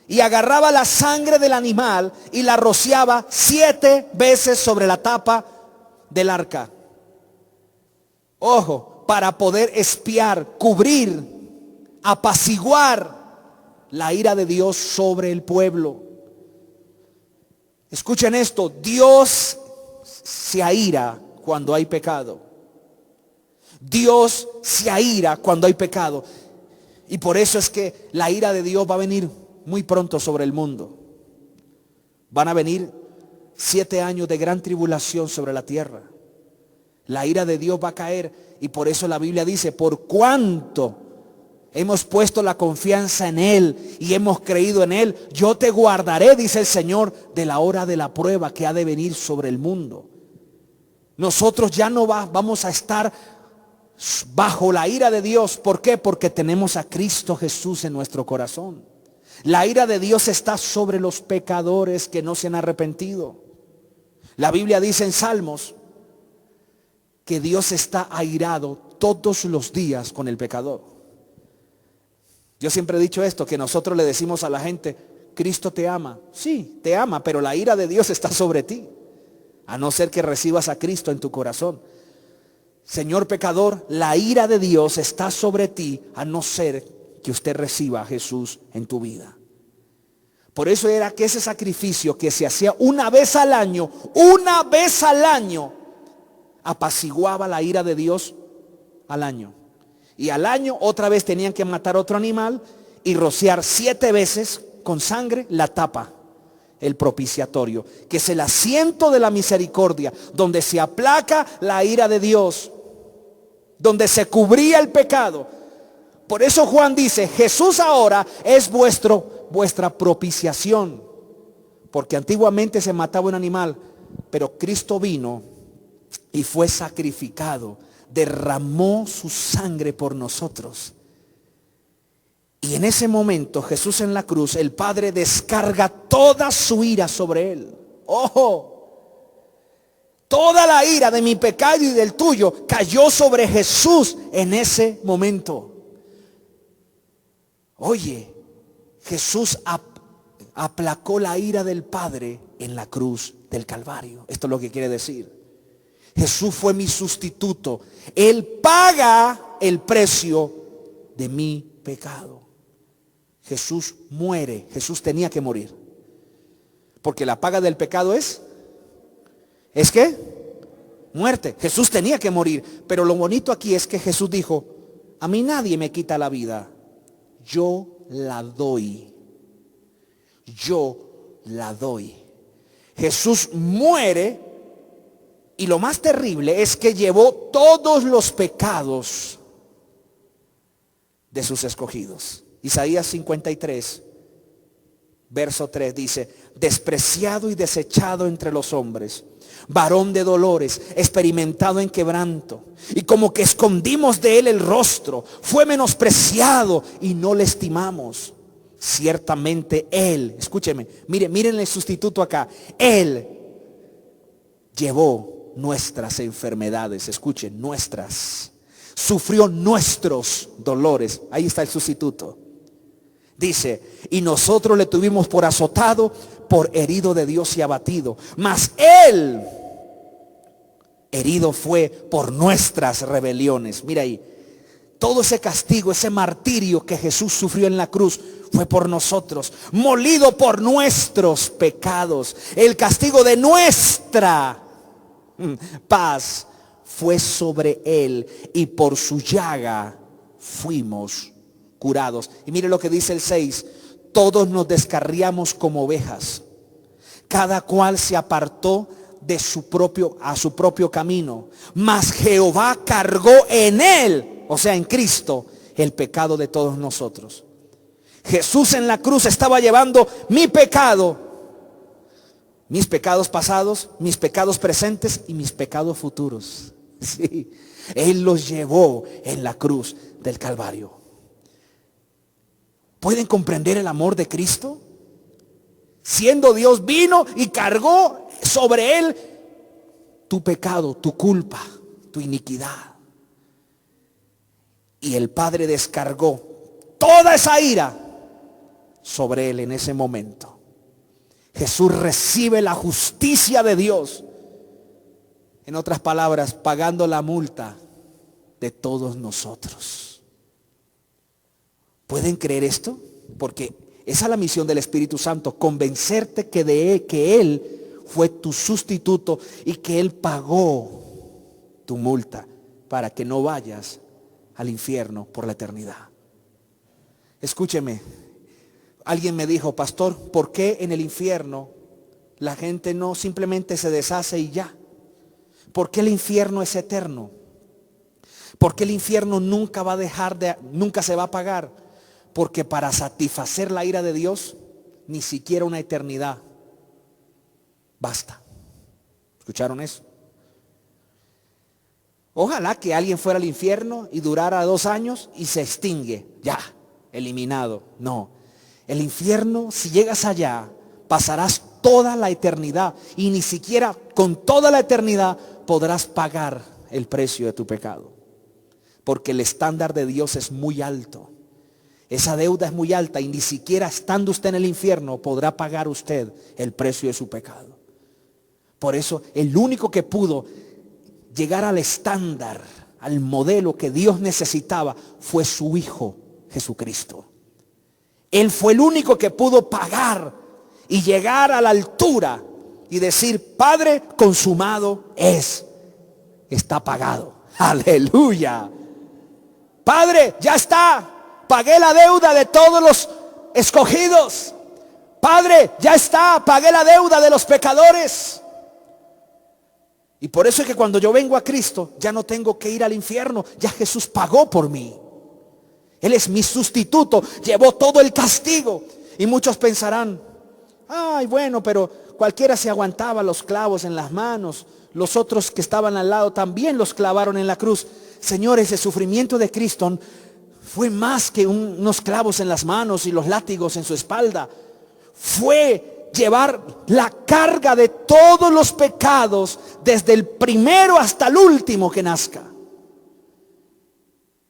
y agarraba la sangre del animal y la rociaba 7 veces sobre la tapa del arca? Ojo, para poder expiar, cubrir, apaciguar la ira de Dios sobre el pueblo. Escuchen esto, Dios se aira cuando hay pecado. Dios se aira cuando hay pecado. Y por eso es que la ira de Dios va a venir muy pronto sobre el mundo. Van a venir 7 años de gran tribulación sobre la tierra. La ira de Dios va a caer. Y por eso la Biblia dice, por cuanto hemos puesto la confianza en Él y hemos creído en Él, yo te guardaré, dice el Señor, de la hora de la prueba que ha de venir sobre el mundo. Nosotros ya no vamos a estar bajo la ira de Dios. ¿Por qué? Porque tenemos a Cristo Jesús en nuestro corazón. La ira de Dios está sobre los pecadores que no se han arrepentido. La Biblia dice en Salmos que Dios está airado todos los días con el pecador. Yo siempre he dicho esto, que nosotros le decimos a la gente, Cristo te ama. Sí, te ama, pero la ira de Dios está sobre ti, a no ser que recibas a Cristo en tu corazón. Señor pecador, la ira de Dios está sobre ti, a no ser que usted reciba a Jesús en tu vida. Por eso era que ese sacrificio que se hacía una vez al año, apaciguaba la ira de Dios al año. Y al año otra vez tenían que matar otro animal y rociar 7 veces con sangre la tapa, el propiciatorio, que es el asiento de la misericordia, donde se aplaca la ira de Dios, donde se cubría el pecado. Por eso Juan dice, Jesús ahora es vuestra propiciación, porque antiguamente se mataba un animal, pero Cristo vino y fue sacrificado, derramó su sangre por nosotros. Y Y en ese momento Jesús en la cruz, el Padre descarga toda su ira sobre él. ¡Ojo! Toda la ira de mi pecado y del tuyo cayó sobre Jesús en ese momento. Oye, Jesús aplacó la ira del Padre en la cruz del Calvario. Esto es lo que quiere decir. Jesús fue mi sustituto. Él paga el precio de mi pecado. Jesús muere. Jesús tenía que morir. Porque la paga del pecado ¿es qué? Muerte. Jesús tenía que morir. Pero lo bonito aquí es que Jesús dijo, a mí nadie me quita la vida. Yo la doy. Yo la doy. Jesús muere y lo más terrible es que llevó todos los pecados de sus escogidos. Isaías 53, verso 3 dice, despreciado y desechado entre los hombres, varón de dolores, experimentado en quebranto, y como que escondimos de él el rostro, fue menospreciado y no le estimamos. Ciertamente él, escúcheme, miren el sustituto acá, él llevó nuestras enfermedades, escuchen, nuestras, sufrió nuestros dolores. Ahí está el sustituto. Dice, y nosotros le tuvimos por azotado, por herido de Dios y abatido. Mas él herido fue por nuestras rebeliones. Mira ahí, todo ese castigo, ese martirio que Jesús sufrió en la cruz fue por nosotros. Molido por nuestros pecados. El castigo de nuestra paz fue sobre él, y por su llaga fuimos curados. Y mire lo que dice el 6. Todos nos descarriamos como ovejas, cada cual se apartó a su propio camino, mas Jehová cargó en él, o sea en Cristo, el pecado de todos nosotros. Jesús en la cruz estaba llevando mi pecado, mis pecados pasados, mis pecados presentes y mis pecados futuros. Sí, él los llevó en la cruz del Calvario. ¿Pueden comprender el amor de Cristo? Siendo Dios, vino y cargó sobre él tu pecado, tu culpa, tu iniquidad. Y el Padre descargó toda esa ira sobre él en ese momento. Jesús recibe la justicia de Dios. En otras palabras, pagando la multa de todos nosotros. ¿Pueden creer esto? Porque esa es la misión del Espíritu Santo, convencerte que Él fue tu sustituto y que Él pagó tu multa para que no vayas al infierno por la eternidad. Escúcheme, alguien me dijo, pastor, ¿por qué en el infierno la gente no simplemente se deshace y ya? ¿Por qué el infierno es eterno? ¿Por qué el infierno nunca se va a apagar? Porque para satisfacer la ira de Dios, ni siquiera una eternidad basta. ¿Escucharon eso? Ojalá que alguien fuera al infierno y durara 2 años y se extingue. Ya, eliminado. No. El infierno, si llegas allá, pasarás toda la eternidad. Y ni siquiera con toda la eternidad podrás pagar el precio de tu pecado. Porque el estándar de Dios es muy alto. Esa deuda es muy alta y ni siquiera estando usted en el infierno podrá pagar usted el precio de su pecado. Por eso el único que pudo llegar al estándar, al modelo que Dios necesitaba, fue su Hijo Jesucristo. Él fue el único que pudo pagar y llegar a la altura y decir, Padre, consumado es, está pagado. Aleluya. Padre, ya está. Pagué la deuda de todos los escogidos. Padre, ya está. Pagué la deuda de los pecadores. Y por eso es que cuando yo vengo a Cristo, ya no tengo que ir al infierno. Ya Jesús pagó por mí. Él es mi sustituto. Llevó todo el castigo. Y muchos pensarán, ay, bueno, pero cualquiera se aguantaba los clavos en las manos. Los otros que estaban al lado también los clavaron en la cruz. Señores, el sufrimiento de Cristo fue más que unos clavos en las manos y los látigos en su espalda. Fue llevar la carga de todos los pecados, desde el primero hasta el último que nazca.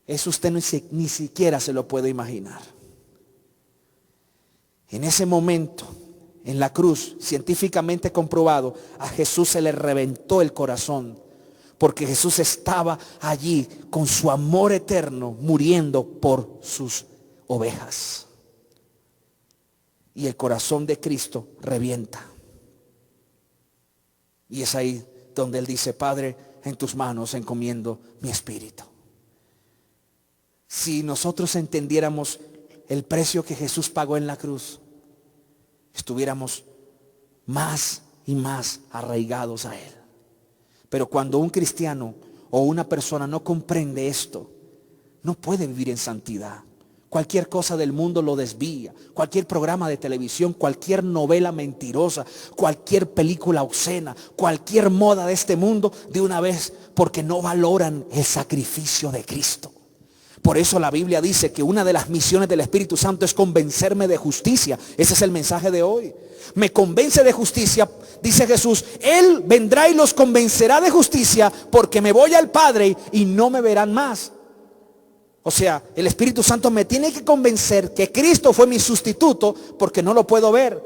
Eso usted ni siquiera se lo puede imaginar. En ese momento, en la cruz, científicamente comprobado, a Jesús se le reventó el corazón, porque Jesús estaba allí con su amor eterno, muriendo por sus ovejas. Y el corazón de Cristo revienta. Y es ahí donde Él dice: Padre, en tus manos encomiendo mi espíritu. Si nosotros entendiéramos el precio que Jesús pagó en la cruz, estuviéramos más y más arraigados a Él. Pero cuando un cristiano o una persona no comprende esto, no puede vivir en santidad. Cualquier cosa del mundo lo desvía. Cualquier programa de televisión, cualquier novela mentirosa, cualquier película obscena, cualquier moda de este mundo, de una vez, porque no valoran el sacrificio de Cristo. Por eso la Biblia dice que una de las misiones del Espíritu Santo es convencerme de justicia. Ese es el mensaje de hoy. Me convence de justicia, dice Jesús. Él vendrá y los convencerá de justicia, porque me voy al Padre y no me verán más. O sea, el Espíritu Santo me tiene que convencer que Cristo fue mi sustituto, porque no lo puedo ver.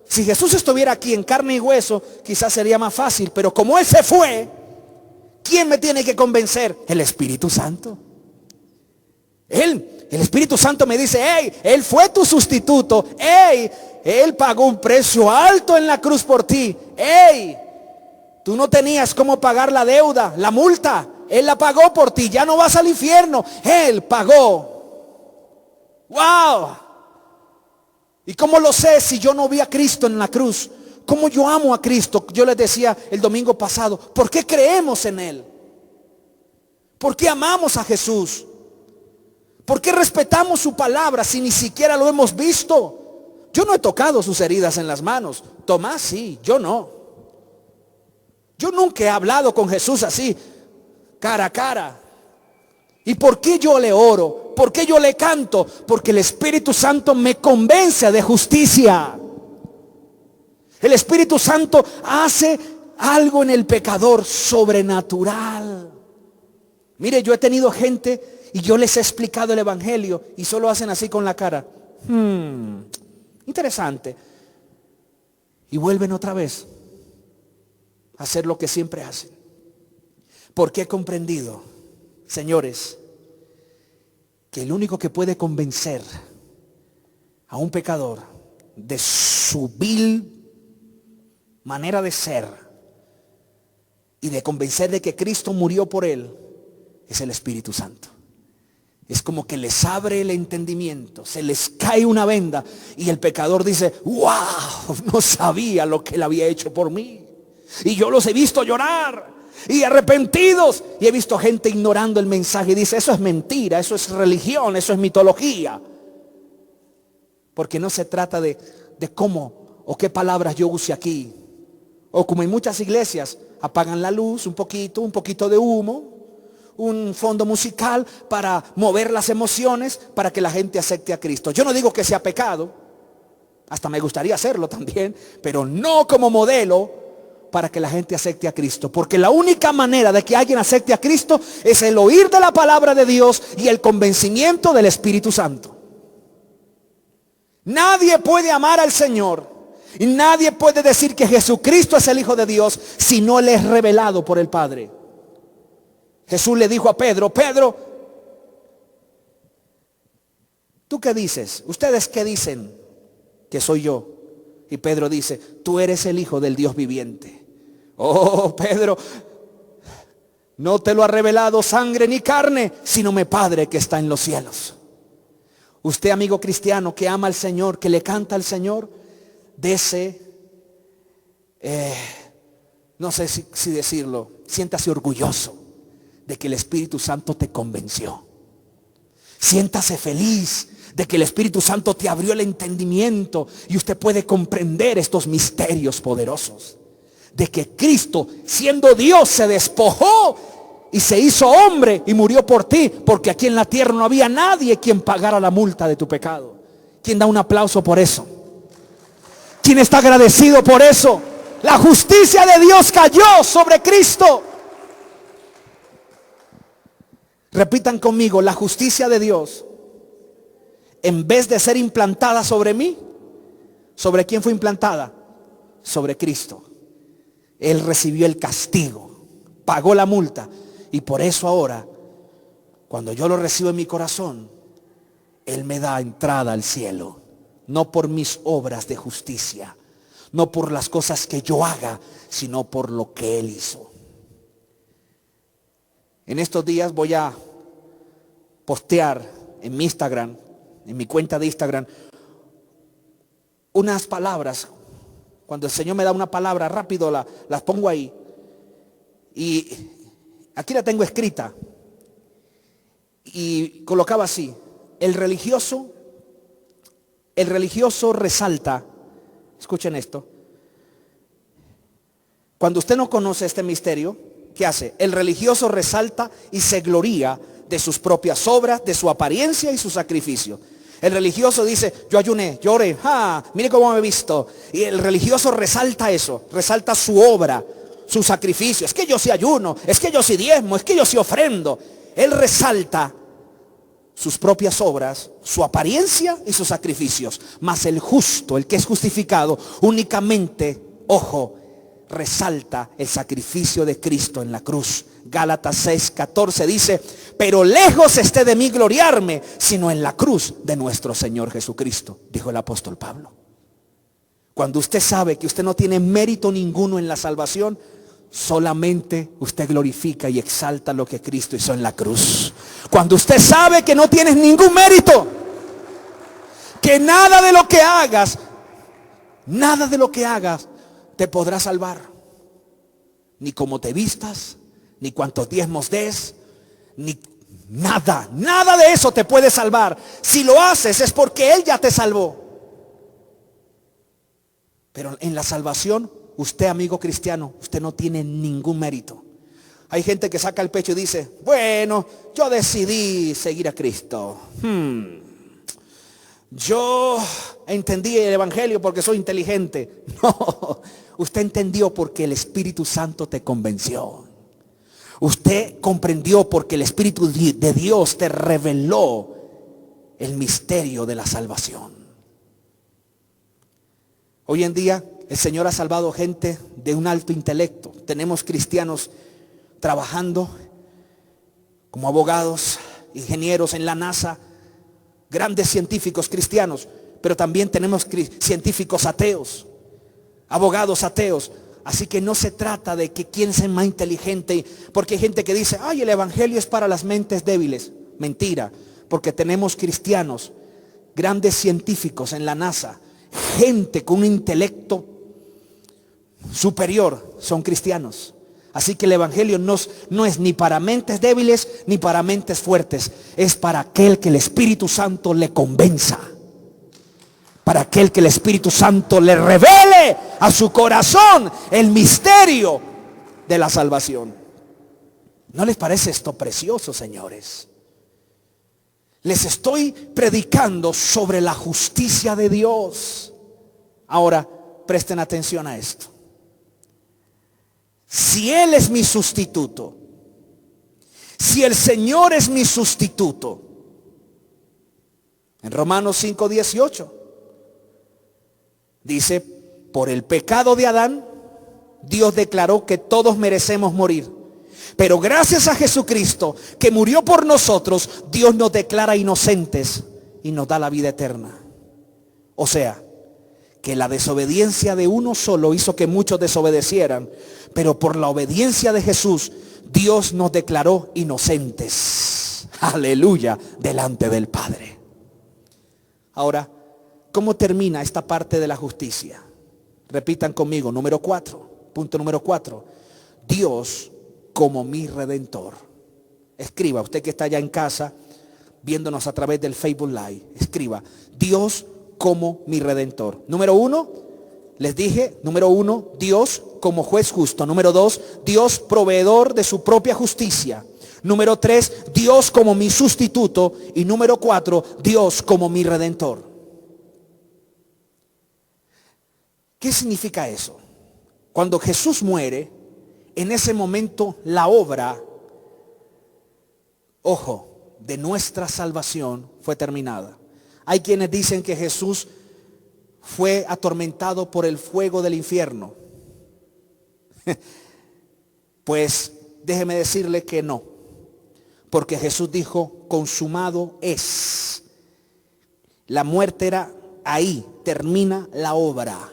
Si Jesús estuviera aquí en carne y hueso, quizás sería más fácil. Pero como Él se fue, ¿quién me tiene que convencer? El Espíritu Santo. El Espíritu Santo me dice: hey, Él fue tu sustituto. Hey, Él pagó un precio alto en la cruz por ti. Hey, tú no tenías cómo pagar la deuda, la multa. Él la pagó por ti. Ya no vas al infierno. Él pagó. ¡Wow! ¿Y cómo lo sé si yo no vi a Cristo en la cruz? ¿Cómo yo amo a Cristo? Yo les decía el domingo pasado: ¿por qué creemos en Él? ¿Por qué amamos a Jesús? ¿Por qué respetamos su palabra si ni siquiera lo hemos visto? Yo no he tocado sus heridas en las manos. Tomás sí, yo no. Yo nunca he hablado con Jesús así, cara a cara. ¿Y por qué yo le oro? ¿Por qué yo le canto? Porque el Espíritu Santo me convence de justicia. El Espíritu Santo hace algo en el pecador sobrenatural. Mire, yo he tenido gente y yo les he explicado el evangelio y solo hacen así con la cara. Interesante. Y vuelven otra vez a hacer lo que siempre hacen. Porque he comprendido, señores, que el único que puede convencer a un pecador de su vil manera de ser y de convencer de que Cristo murió por él es el Espíritu Santo. Es como que les abre el entendimiento, se les cae una venda y el pecador dice: wow, no sabía lo que Él había hecho por mí. Y yo los he visto llorar y arrepentidos, y he visto gente ignorando el mensaje y dice: eso es mentira, eso es religión, eso es mitología. Porque no se trata de cómo o qué palabras yo use aquí. O como en muchas iglesias, apagan la luz un poquito de humo, un fondo musical para mover las emociones, para que la gente acepte a Cristo. Yo no digo que sea pecado, hasta me gustaría hacerlo también, pero no como modelo para que la gente acepte a Cristo. Porque la única manera de que alguien acepte a Cristo es el oír de la palabra de Dios y el convencimiento del Espíritu Santo. Nadie puede amar al Señor y nadie puede decir que Jesucristo es el Hijo de Dios si no le es revelado por el Padre. Jesús le dijo a Pedro: Pedro, ¿tú qué dices? ¿Ustedes qué dicen que soy yo? Y Pedro dice: tú eres el Hijo del Dios viviente. Oh, Pedro, no te lo ha revelado sangre ni carne, sino mi Padre que está en los cielos. Usted, amigo cristiano, que ama al Señor, que le canta al Señor, dese, no sé si decirlo, siéntase orgulloso de que el Espíritu Santo te convenció. Siéntase feliz de que el Espíritu Santo te abrió el entendimiento y usted puede comprender estos misterios poderosos. De que Cristo, siendo Dios, se despojó y se hizo hombre y murió por ti, porque aquí en la tierra no había nadie quien pagara la multa de tu pecado. ¿Quién da un aplauso por eso? ¿Quién está agradecido por eso? La justicia de Dios cayó sobre Cristo. Repitan conmigo, la justicia de Dios, en vez de ser implantada sobre mí, ¿sobre quién fue implantada? Sobre Cristo. Él recibió el castigo, pagó la multa, y por eso ahora, cuando yo lo recibo en mi corazón, Él me da entrada al cielo. No por mis obras de justicia, no por las cosas que yo haga, sino por lo que Él hizo. En estos días voy a postear en mi Instagram, en mi cuenta de Instagram, unas palabras. Cuando el Señor me da una palabra, rápido las pongo ahí. Y aquí la tengo escrita. Y colocaba así: el religioso resalta. Escuchen esto. Cuando usted no conoce este misterio, ¿qué hace? El religioso resalta y se gloría de sus propias obras, de su apariencia y su sacrificio. El religioso dice: yo ayuné, yo oré, mire cómo me he visto. Y el religioso resalta eso, resalta su obra, su sacrificio. Es que yo sí ayuno, es que yo sí diezmo, es que yo sí ofrendo. Él resalta sus propias obras, su apariencia y sus sacrificios. Mas el justo, el que es justificado, únicamente, ojo, resalta el sacrificio de Cristo en la cruz. Gálatas 6:14 dice: pero lejos esté de mí gloriarme, sino en la cruz de nuestro Señor Jesucristo, dijo el apóstol Pablo. Cuando usted sabe que usted no tiene mérito ninguno en la salvación, solamente usted glorifica y exalta lo que Cristo hizo en la cruz. Cuando usted sabe que no tienes ningún mérito, que nada de lo que hagas te podrá salvar. Ni cómo te vistas, ni cuántos diezmos des, ni nada de eso te puede salvar. Si lo haces es porque Él ya te salvó. Pero en la salvación, usted, amigo cristiano, usted no tiene ningún mérito. Hay gente que saca el pecho y dice: bueno, yo decidí seguir a Cristo. Yo entendí el evangelio porque soy inteligente. No, usted entendió porque el Espíritu Santo te convenció. Usted comprendió porque el Espíritu de Dios te reveló el misterio de la salvación. Hoy en día el Señor ha salvado gente de un alto intelecto. Tenemos cristianos trabajando como abogados, ingenieros en la NASA, grandes científicos cristianos, pero también tenemos científicos ateos, abogados ateos. Así que no se trata de que quién sea más inteligente, porque hay gente que dice: ay, el evangelio es para las mentes débiles. Mentira, porque tenemos cristianos, grandes científicos en la NASA, gente con un intelecto superior, son cristianos. Así que el evangelio no es ni para mentes débiles ni para mentes fuertes. Es para aquel que el Espíritu Santo le convenza, para aquel que el Espíritu Santo le revele a su corazón el misterio de la salvación. ¿No les parece esto precioso, señores? Les estoy predicando sobre la justicia de Dios. Ahora, presten atención a esto. Si Él es mi sustituto, si el Señor es mi sustituto, en Romanos 5:18 dice: por el pecado de Adán, Dios declaró que todos merecemos morir. Pero gracias a Jesucristo, que murió por nosotros, Dios nos declara inocentes y nos da la vida eterna. O sea, que la desobediencia de uno solo hizo que muchos desobedecieran, pero por la obediencia de Jesús, Dios nos declaró inocentes. Aleluya, delante del Padre. Ahora, ¿cómo termina esta parte de la justicia? Repitan conmigo, punto número 4. Dios como mi Redentor. Escriba, usted que está allá en casa, viéndonos a través del Facebook Live, escriba: Dios como mi Redentor. Número 1, les dije, Dios como juez justo. Número 2, Dios proveedor de su propia justicia. Número 3, Dios como mi sustituto. Y número 4, Dios como mi redentor. ¿Qué significa eso? Cuando Jesús muere, en ese momento la obra, ojo, de nuestra salvación fue terminada. Hay quienes dicen que Jesús fue atormentado por el fuego del infierno. Pues déjeme decirle que no, porque Jesús dijo, consumado es. La muerte era ahí, termina la obra.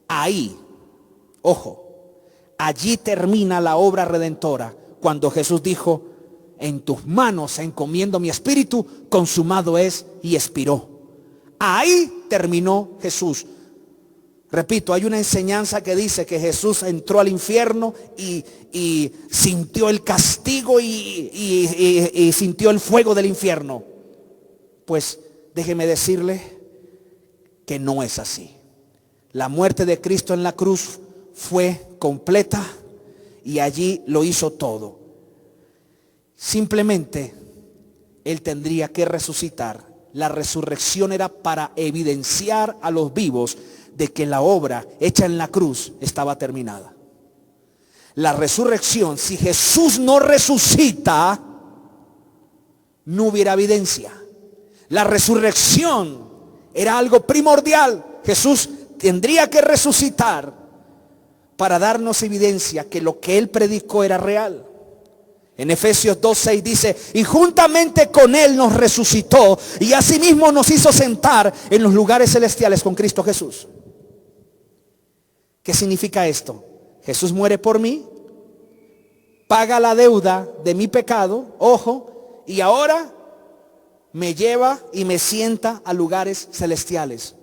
Ahí, ojo, allí termina la obra redentora, cuando Jesús dijo, en tus manos encomiendo mi espíritu, consumado es, y expiró. Ahí terminó Jesús. Repito, hay una enseñanza que dice que Jesús entró al infierno y sintió el castigo y sintió el fuego del infierno. Pues déjeme decirle que no es así. La muerte de Cristo en la cruz fue completa y allí lo hizo todo. Simplemente Él tendría que resucitar. La resurrección era para evidenciar a los vivos de que la obra hecha en la cruz estaba terminada. La resurrección, si Jesús no resucita, no hubiera evidencia. La resurrección era algo primordial. Jesús tendría que resucitar para darnos evidencia que lo que Él predicó era real. En Efesios 2:6 dice, y juntamente con Él nos resucitó y asimismo nos hizo sentar en los lugares celestiales con Cristo Jesús. ¿Qué significa esto? Jesús muere por mí, paga la deuda de mi pecado, ojo, y ahora me lleva y me sienta a lugares celestiales.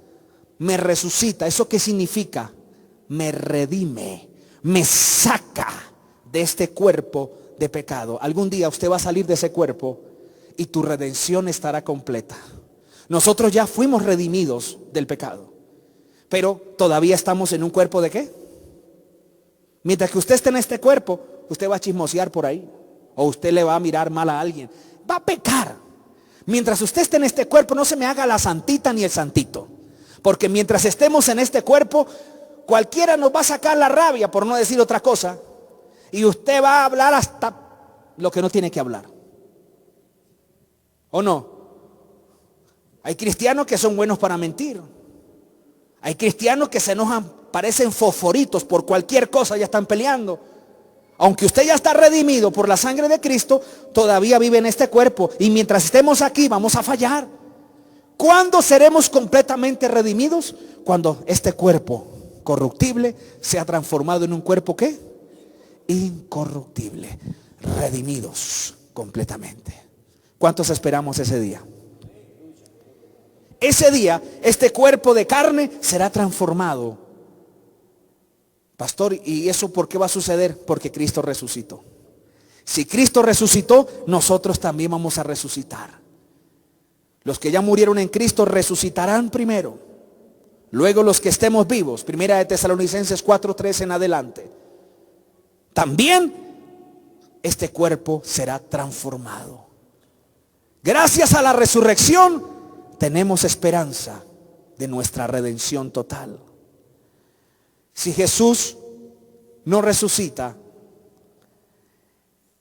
Me resucita. ¿Eso qué significa? Me redime, me saca de este cuerpo de pecado. Algún día usted va a salir de ese cuerpo y tu redención estará completa. Nosotros ya fuimos redimidos del pecado, pero todavía estamos en un cuerpo ¿de qué? Mientras que usted esté en este cuerpo, usted va a chismosear por ahí, o usted le va a mirar mal a alguien, va a pecar. Mientras usted esté en este cuerpo, no se me haga la santita ni el santito, porque mientras estemos en este cuerpo, cualquiera nos va a sacar la rabia, por no decir otra cosa, y usted va a hablar hasta lo que no tiene que hablar. ¿O no? Hay cristianos que son buenos para mentir. Hay cristianos que se enojan, parecen fosforitos, por cualquier cosa ya están peleando. Aunque usted ya está redimido por la sangre de Cristo, todavía vive en este cuerpo. Y mientras estemos aquí vamos a fallar. ¿Cuándo seremos completamente redimidos? Cuando este cuerpo corruptible sea transformado en un cuerpo ¿qué? Incorruptible. Redimidos completamente. ¿Cuántos esperamos ese día? Ese día, este cuerpo de carne será transformado. Pastor, ¿y eso por qué va a suceder? Porque Cristo resucitó. Si Cristo resucitó, nosotros también vamos a resucitar. Los que ya murieron en Cristo resucitarán primero. Luego los que estemos vivos, Primera de Tesalonicenses 4:3 en adelante, también este cuerpo será transformado. Gracias a la resurrección tenemos esperanza de nuestra redención total. Si Jesús no resucita,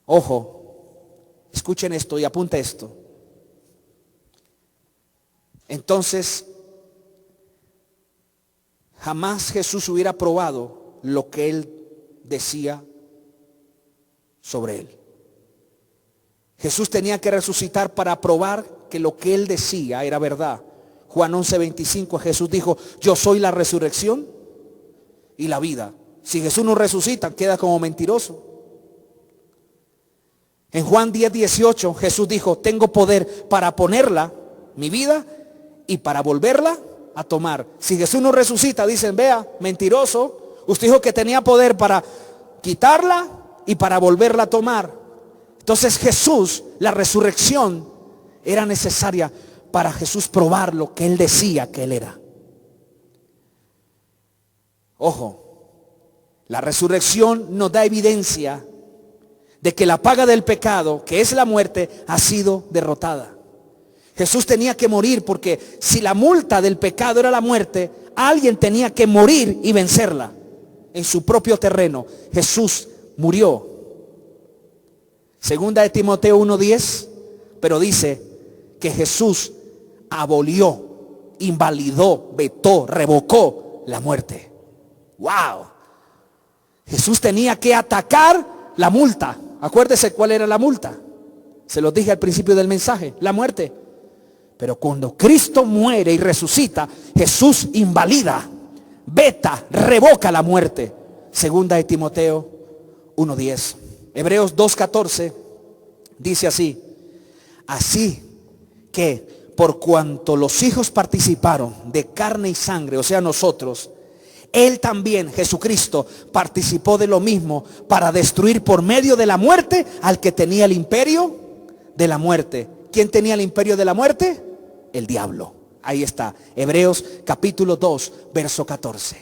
ojo, escuchen esto y apunte esto. Entonces, jamás Jesús hubiera probado lo que Él decía sobre Él. Jesús tenía que resucitar para probar que lo que Él decía era verdad. Juan 11:25, Jesús dijo, yo soy la resurrección y la vida. Si Jesús no resucita, queda como mentiroso. En Juan 10:18, Jesús dijo, tengo poder para ponerla, mi vida, y para volverla a tomar. Si Jesús no resucita, dicen, vea, mentiroso, usted dijo que tenía poder para quitarla y para volverla a tomar. Entonces Jesús, la resurrección era necesaria para Jesús probar lo que Él decía que Él era. Ojo, La resurrección nos da evidencia de que la paga del pecado, que es la muerte, ha sido derrotada. Jesús tenía que morir porque si la multa del pecado era la muerte, alguien tenía que morir y vencerla en su propio terreno. Jesús murió. Segunda de Timoteo 1:10, pero dice que Jesús abolió, invalidó, vetó, revocó la muerte. ¡Wow! Jesús tenía que atacar la multa. Acuérdese cuál era la multa. Se los dije al principio del mensaje, la muerte. Pero cuando Cristo muere y resucita, Jesús invalida, veta, revoca la muerte. Segunda de Timoteo 1:10. Hebreos 2:14 dice así: así que por cuanto los hijos participaron de carne y sangre, o sea nosotros, Él también, Jesucristo, participó de lo mismo para destruir por medio de la muerte al que tenía el imperio de la muerte. ¿Quién tenía el imperio de la muerte? El diablo. Ahí está, Hebreos capítulo 2, verso 14.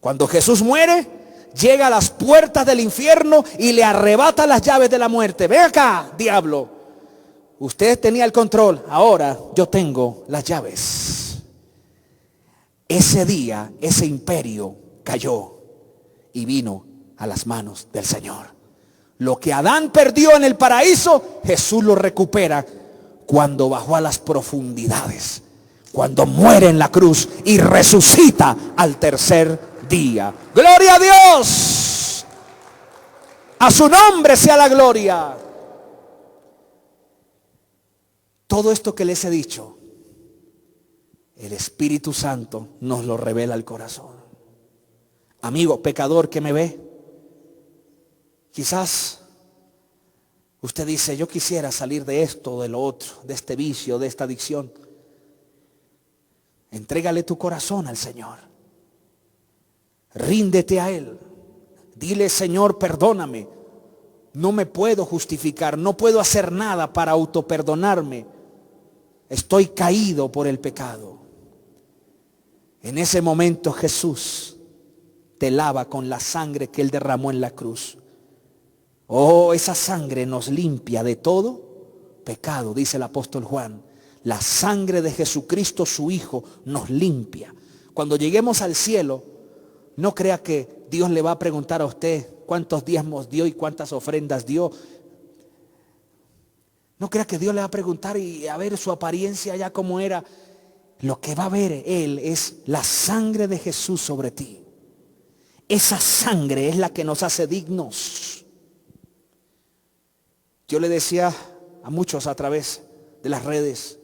Cuando Jesús muere, llega a las puertas del infierno y le arrebata las llaves de la muerte. Ven acá, diablo. Usted tenía el control, ahora yo tengo las llaves. Ese día, ese imperio cayó y vino a las manos del Señor. Lo que Adán perdió en el paraíso, Jesús lo recupera cuando bajó a las profundidades, cuando muere en la cruz y resucita al tercer día. ¡Gloria a Dios! A su nombre sea la gloria. Todo esto que les he dicho, el Espíritu Santo nos lo revela al corazón. Amigo pecador que me ve, quizás usted dice: yo quisiera salir de esto, de lo otro, de este vicio, de esta adicción. Entrégale tu corazón al Señor. Ríndete a Él. Dile: Señor, perdóname. No me puedo justificar, no puedo hacer nada para autoperdonarme. Estoy caído por el pecado. En ese momento Jesús te lava con la sangre que Él derramó en la cruz. Oh, esa sangre nos limpia de todo pecado, dice el apóstol Juan. La sangre de Jesucristo, su Hijo, nos limpia. Cuando lleguemos al cielo, no crea que Dios le va a preguntar a usted cuántos diezmos dio y cuántas ofrendas dio. No crea que Dios le va a preguntar y a ver su apariencia ya como era. Lo que va a ver Él es la sangre de Jesús sobre ti. Esa sangre es la que nos hace dignos. Yo le decía a muchos a través de las redes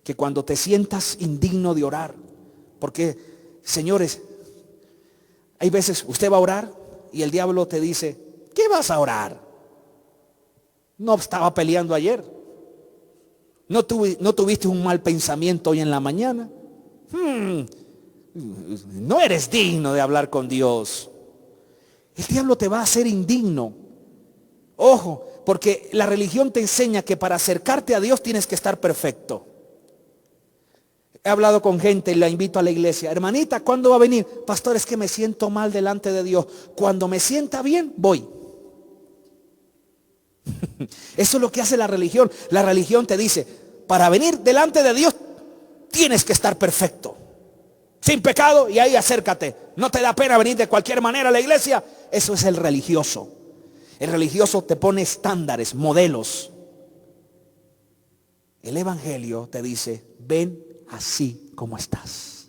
que cuando te sientas indigno de orar, porque, señores, hay veces usted va a orar y el diablo te dice: ¿qué vas a orar? No estaba peleando ayer. ¿No tuviste un mal pensamiento hoy en la mañana? No eres digno de hablar con Dios. El diablo te va a hacer indigno. Ojo, porque la religión te enseña que para acercarte a Dios tienes que estar perfecto. He hablado con gente y la invito a la iglesia: hermanita, ¿cuándo va a venir? Pastor, es que me siento mal delante de Dios. Cuando me sienta bien, voy. Eso es lo que hace la religión. La religión te dice: para venir delante de Dios tienes que estar perfecto, sin pecado, y ahí acércate. No te da pena venir de cualquier manera a la iglesia. Eso es el religioso. El religioso te pone estándares, modelos. El evangelio te dice: ven así como estás.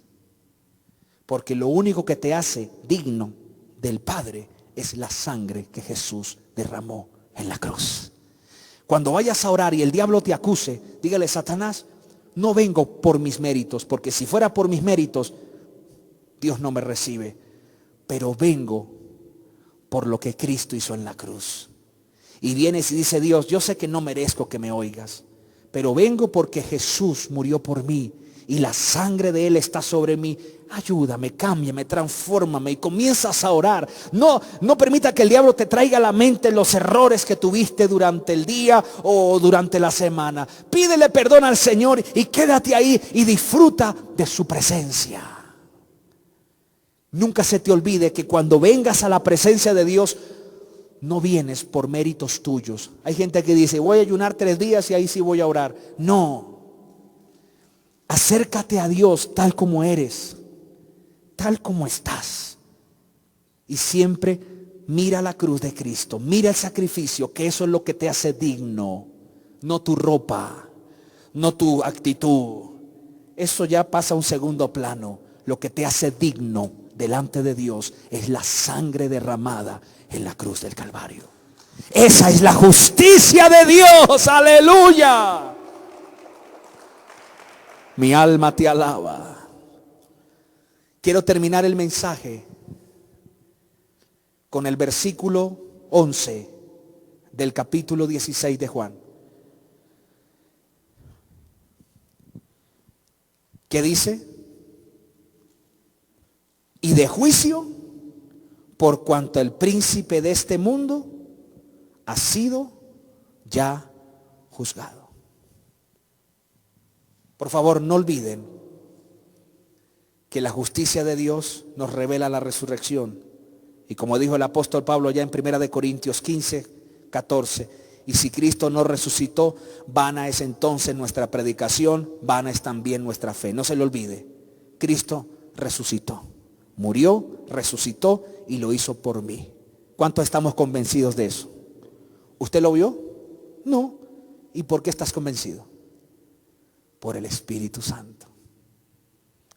Porque lo único que te hace digno del Padre es la sangre que Jesús derramó en la cruz. Cuando vayas a orar y el diablo te acuse, dígale: Satanás, no vengo por mis méritos, porque si fuera por mis méritos, Dios no me recibe. Pero vengo por lo que Cristo hizo en la cruz. Y vienes y dice Dios: yo sé que no merezco que me oigas, pero vengo porque Jesús murió por mí y la sangre de Él está sobre mí. Ayúdame, cámbiame, transfórmame. Y comienzas a orar. No permita que el diablo te traiga a la mente los errores que tuviste durante el día o durante la semana. Pídele perdón al Señor y quédate ahí y disfruta de su presencia. Nunca se te olvide que cuando vengas a la presencia de Dios, no vienes por méritos tuyos. Hay gente que dice, voy a ayunar 3 días y ahí sí voy a orar. No. Acércate a Dios tal como eres, tal como estás. Y siempre mira la cruz de Cristo, mira el sacrificio, que eso es lo que te hace digno. No tu ropa, no tu actitud. Eso ya pasa a un segundo plano. Lo que te hace digno delante de Dios es la sangre derramada en la cruz del Calvario. Esa es la justicia de Dios. Aleluya. Mi alma te alaba. Quiero terminar el mensaje con el versículo 11 del capítulo 16 de Juan, que dice: y de juicio, por cuanto el príncipe de este mundo ha sido ya juzgado. Por favor, no olviden que la justicia de Dios nos revela la resurrección. Y como dijo el apóstol Pablo ya en 1 Corintios 15, 14, y si Cristo no resucitó, vana es entonces nuestra predicación, vana es también nuestra fe. No se le olvide, Cristo resucitó, murió, resucitó y lo hizo por mí. ¿Cuántos estamos convencidos de eso? ¿Usted lo vio? No. ¿Y por qué estás convencido? Por el Espíritu Santo.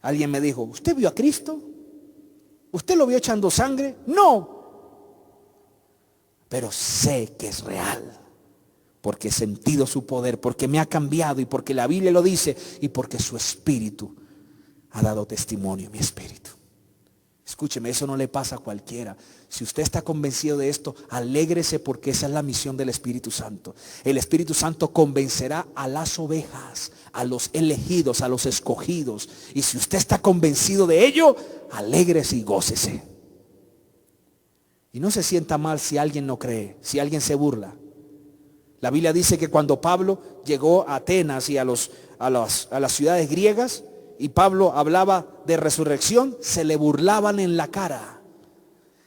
Alguien me dijo, ¿usted vio a Cristo? ¿Usted lo vio echando sangre? No. Pero sé que es real, porque he sentido su poder, porque me ha cambiado y porque la Biblia lo dice y porque su Espíritu ha dado testimonio, mi espíritu. Escúcheme, eso no le pasa a cualquiera. Si usted está convencido de esto, alégrese, porque esa es la misión del Espíritu Santo. El Espíritu Santo convencerá a las ovejas, a los elegidos, a los escogidos. Y si usted está convencido de ello, alégrese y gócese. Y no se sienta mal si alguien no cree, si alguien se burla. La Biblia dice que cuando Pablo llegó a Atenas y a las ciudades griegas, y Pablo hablaba de resurrección, se le burlaban en la cara.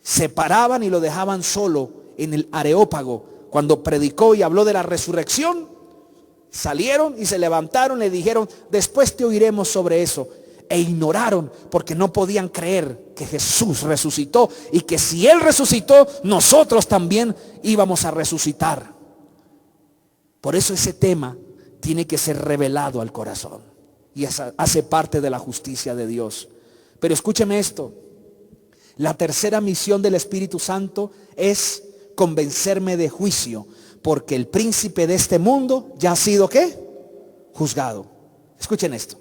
Se paraban y lo dejaban solo en el Areópago. Cuando predicó y habló de la resurrección, salieron y se levantaron, le dijeron, después te oiremos sobre eso. E ignoraron, porque no podían creer que Jesús resucitó, y que si Él resucitó, nosotros también íbamos a resucitar. Por eso ese tema tiene que ser revelado al corazón. Y hace parte de la justicia de Dios. Pero escúcheme esto. La tercera misión del Espíritu Santo es convencerme de juicio, porque el príncipe de este mundo ya ha sido ¿qué? Juzgado. Escuchen esto.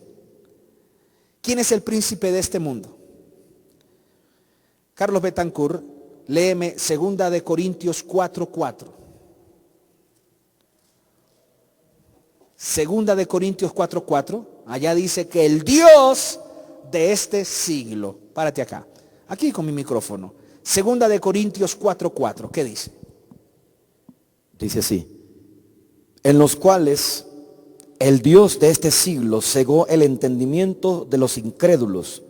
¿Quién es el príncipe de este mundo? Carlos Betancourt, léeme 2 Corintios 4:4. 2 Corintios 4:4. Allá dice que el Dios de este siglo. Párate acá. Aquí con mi micrófono. 2 Corintios 4:4. ¿Qué dice? Dice así: en los cuales el Dios de este siglo cegó el entendimiento de los incrédulos,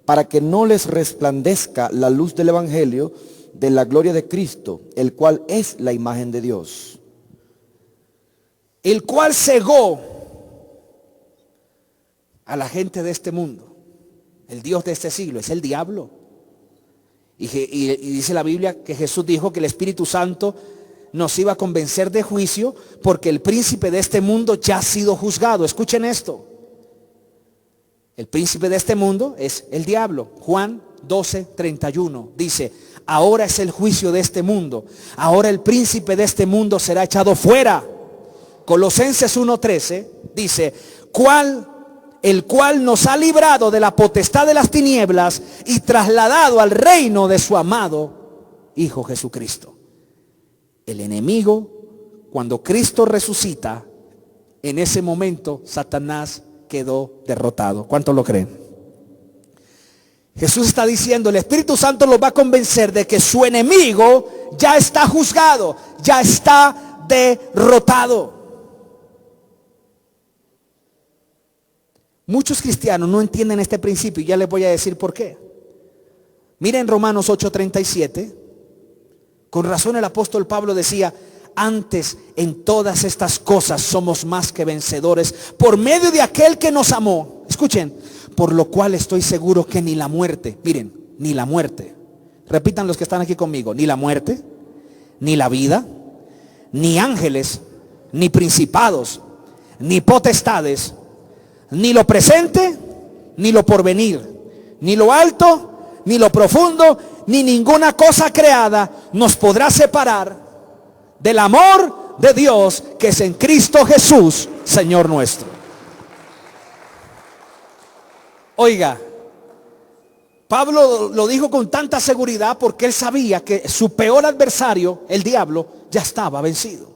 para que no les resplandezca la luz del evangelio de la gloria de Cristo, el cual es la imagen de Dios. El cual cegó a la gente de este mundo. El Dios de este siglo es el diablo. Y dice la Biblia que Jesús dijo que el Espíritu Santo nos iba a convencer de juicio, porque el príncipe de este mundo ya ha sido juzgado. Escuchen esto. El príncipe de este mundo es el diablo. Juan 12:31 dice: ahora es el juicio de este mundo. Ahora el príncipe de este mundo será echado fuera. Colosenses 1:13 dice: el cual nos ha librado de la potestad de las tinieblas y trasladado al reino de su amado Hijo Jesucristo. El enemigo, cuando Cristo resucita, en ese momento Satanás quedó derrotado. ¿Cuántos lo creen? Jesús está diciendo, el Espíritu Santo los va a convencer de que su enemigo ya está juzgado, ya está derrotado. Muchos cristianos no entienden este principio, y ya les voy a decir por qué. Miren Romanos 8:37. Con razón el apóstol Pablo decía, antes en todas estas cosas somos más que vencedores por medio de aquel que nos amó. Escuchen, por lo cual estoy seguro que ni la muerte, miren, ni la muerte, repitan los que están aquí conmigo, ni la muerte, ni la vida, ni ángeles, ni principados, ni potestades, ni lo presente, ni lo porvenir, ni lo alto, ni lo profundo, ni ninguna cosa creada nos podrá separar del amor de Dios que es en Cristo Jesús, Señor nuestro. Oiga, Pablo lo dijo con tanta seguridad porque él sabía que su peor adversario, el diablo, ya estaba vencido.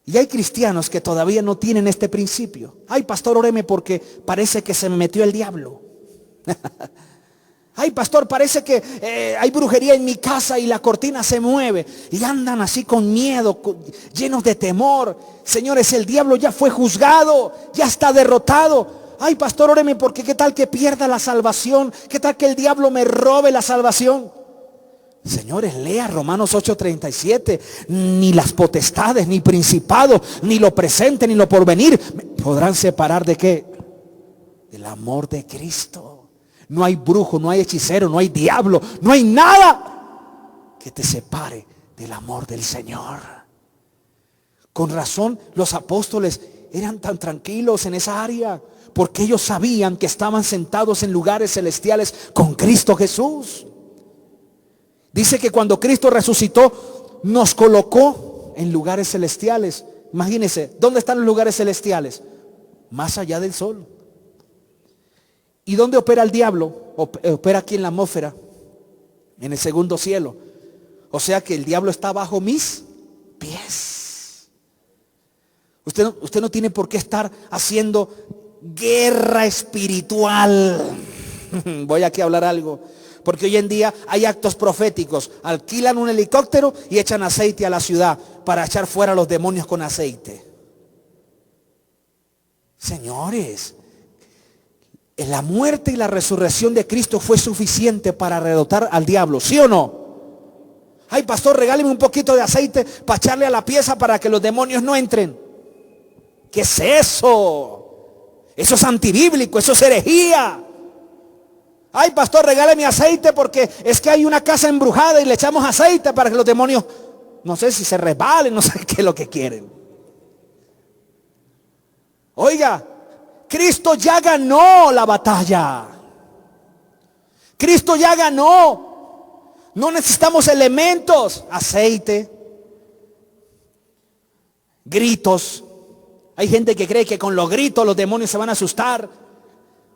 Y hay cristianos que todavía no tienen este principio. Ay, pastor, óreme porque parece que se me metió el diablo. Ay, pastor, parece que hay brujería en mi casa y la cortina se mueve. Y andan así con miedo, llenos de temor. Señores, el diablo ya fue juzgado, ya está derrotado. Ay, pastor, óreme porque qué tal que pierda la salvación. Qué tal que el diablo me robe la salvación. Señores, lea Romanos 8:37. Ni las potestades, ni principados, ni lo presente, ni lo porvenir podrán separar de qué? Del amor de Cristo. No hay brujo, no hay hechicero, no hay diablo, no hay nada que te separe del amor del Señor. Con razón los apóstoles eran tan tranquilos en esa área, porque ellos sabían que estaban sentados en lugares celestiales con Cristo Jesús. Dice que cuando Cristo resucitó, nos colocó en lugares celestiales. Imagínense, ¿dónde están los lugares celestiales? Más allá del sol. ¿Y dónde opera el diablo? Opera aquí en la atmósfera, en el segundo cielo. O sea que el diablo está bajo mis pies. Usted no tiene por qué estar haciendo guerra espiritual. Voy aquí a hablar algo. Porque hoy en día hay actos proféticos. Alquilan un helicóptero y echan aceite a la ciudad para echar fuera a los demonios con aceite. Señores, la muerte y la resurrección de Cristo fue suficiente para derrotar al diablo, ¿sí o no? Ay, pastor, regáleme un poquito de aceite para echarle a la pieza para que los demonios no entren. ¿Qué es eso? Eso es antibíblico, eso es herejía. Ay, pastor, regáleme aceite porque es que hay una casa embrujada y le echamos aceite para que los demonios, no sé si se resbalen, no sé qué es lo que quieren. Oiga, Cristo ya ganó la batalla. Cristo ya ganó. No necesitamos elementos, aceite, gritos. Hay gente que cree que con los gritos los demonios se van a asustar.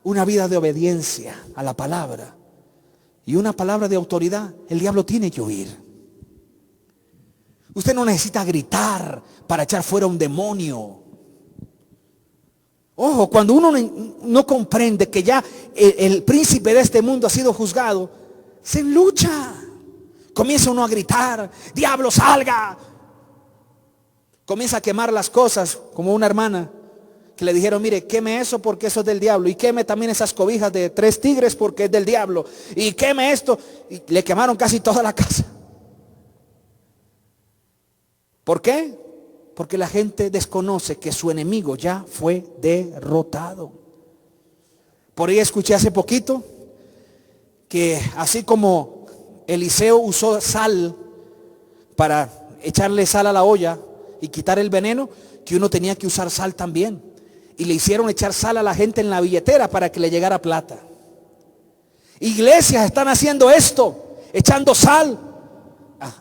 Una vida de obediencia a la palabra y una palabra de autoridad, el diablo tiene que huir. Usted no necesita gritar para echar fuera un demonio. Ojo, cuando uno no comprende que ya el príncipe de este mundo ha sido juzgado, se lucha. Comienza uno a gritar, diablo salga. Comienza a quemar las cosas, como una hermana que le dijeron, mire, queme eso porque eso es del diablo. Y queme también esas cobijas de 3 tigres porque es del diablo. Y queme esto. Y le quemaron casi toda la casa. ¿Por qué? Porque la gente desconoce que su enemigo ya fue derrotado. Por ahí escuché hace poquito que así como Eliseo usó sal para echarle sal a la olla y quitar el veneno, que uno tenía que usar sal también. Y le hicieron echar sal a la gente en la billetera para que le llegara plata. Iglesias están haciendo esto, echando sal.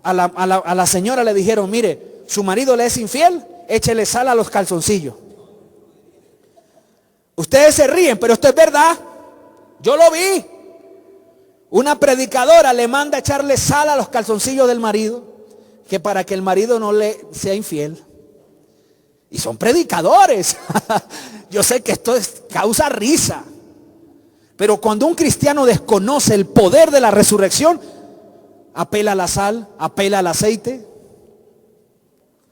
A la señora le dijeron, mire, su marido le es infiel, échele sal a los calzoncillos. Ustedes se ríen, pero esto es verdad. Yo lo vi. Una predicadora le manda echarle sal a los calzoncillos del marido, que para que el marido no le sea infiel. Y son predicadores. Yo sé que esto causa risa. Pero cuando un cristiano desconoce el poder de la resurrección, apela a la sal, apela al aceite,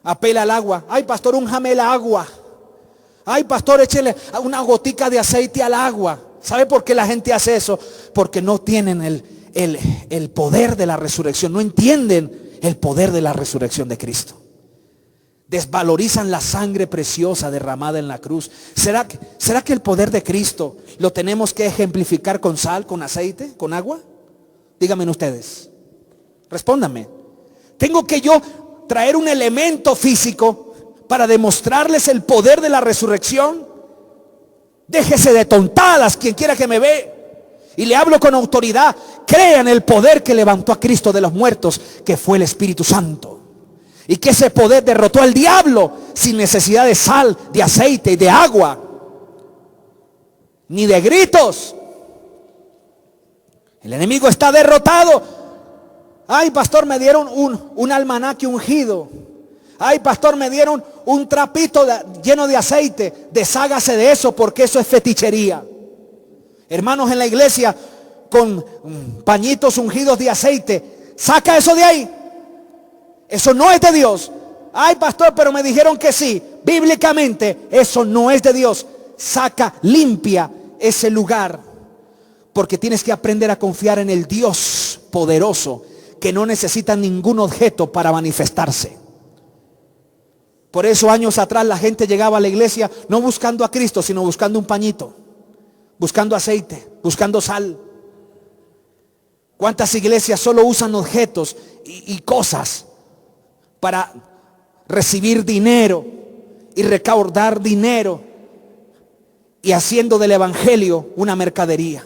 apela al agua. Ay, pastor, únjame el agua. Ay, pastor, échele una gotica de aceite al agua. ¿Sabe por qué la gente hace eso? Porque no tienen el poder de la resurrección, no entienden el poder de la resurrección de Cristo. Desvalorizan la sangre preciosa derramada en la cruz. ¿Será que el poder de Cristo lo tenemos que ejemplificar con sal, con aceite, con agua? Díganme ustedes. Respóndanme. ¿Tengo que yo traer un elemento físico para demostrarles el poder de la resurrección? Déjese de tontadas quien quiera que me ve. Y le hablo con autoridad. Crean el poder que levantó a Cristo de los muertos, que fue el Espíritu Santo. Y que ese poder derrotó al diablo sin necesidad de sal, de aceite y de agua. Ni de gritos. El enemigo está derrotado. Ay, pastor, me dieron un almanaque ungido. Ay, pastor, me dieron un trapito lleno de aceite. Deshágase de eso, porque eso es fetichería. Hermanos en la iglesia con pañitos ungidos de aceite, saca eso de ahí. Eso no es de Dios. Ay, pastor, pero me dijeron que sí. Bíblicamente eso no es de Dios. Saca, limpia ese lugar, porque tienes que aprender a confiar en el Dios poderoso, que no necesita ningún objeto para manifestarse. Por eso años atrás la gente llegaba a la iglesia no buscando a Cristo, sino buscando un pañito, buscando aceite, buscando sal. ¿Cuántas iglesias solo usan objetos y cosas para recibir dinero y recaudar dinero, y haciendo del evangelio una mercadería?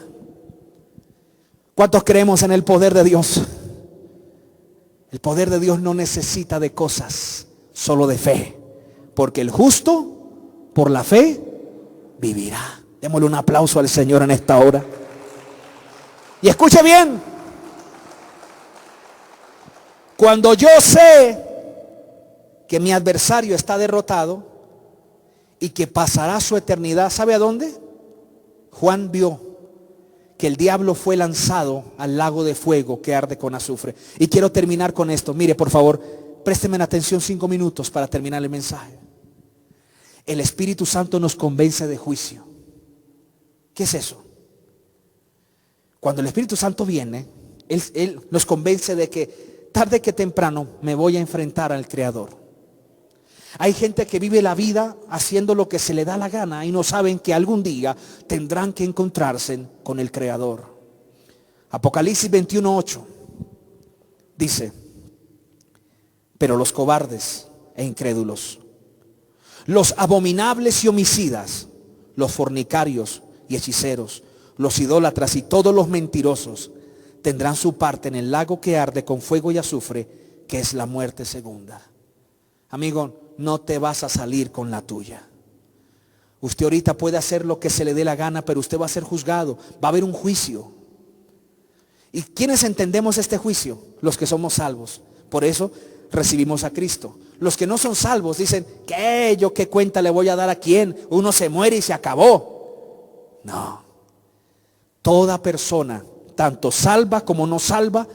¿Cuántos creemos en el poder de Dios? El poder de Dios no necesita de cosas, solo de fe, porque el justo por la fe vivirá. Démosle un aplauso al Señor en esta hora. Y escuche bien. Cuando yo sé que mi adversario está derrotado y que pasará su eternidad, ¿sabe a dónde? Juan vio que el diablo fue lanzado al lago de fuego que arde con azufre. Y quiero terminar con esto. Mire, por favor, présteme atención 5 minutos para terminar el mensaje. El Espíritu Santo nos convence de juicio. ¿Qué es eso? Cuando el Espíritu Santo viene, Él nos convence de que tarde que temprano me voy a enfrentar al Creador. Hay gente que vive la vida haciendo lo que se le da la gana y no saben que algún día tendrán que encontrarse con el Creador. Apocalipsis 21:8 dice: pero los cobardes e incrédulos, los abominables y homicidas, los fornicarios y hechiceros, los idólatras y todos los mentirosos tendrán su parte en el lago que arde con fuego y azufre, que es la muerte segunda. Amigo, no te vas a salir con la tuya. Usted ahorita puede hacer lo que se le dé la gana, pero usted va a ser juzgado. Va a haber un juicio. ¿Y quiénes entendemos este juicio? Los que somos salvos. Por eso recibimos a Cristo. Los que no son salvos dicen: ¿qué? ¿Yo qué cuenta le voy a dar a quién? Uno se muere y se acabó. No. Toda persona, tanto salva como no salva,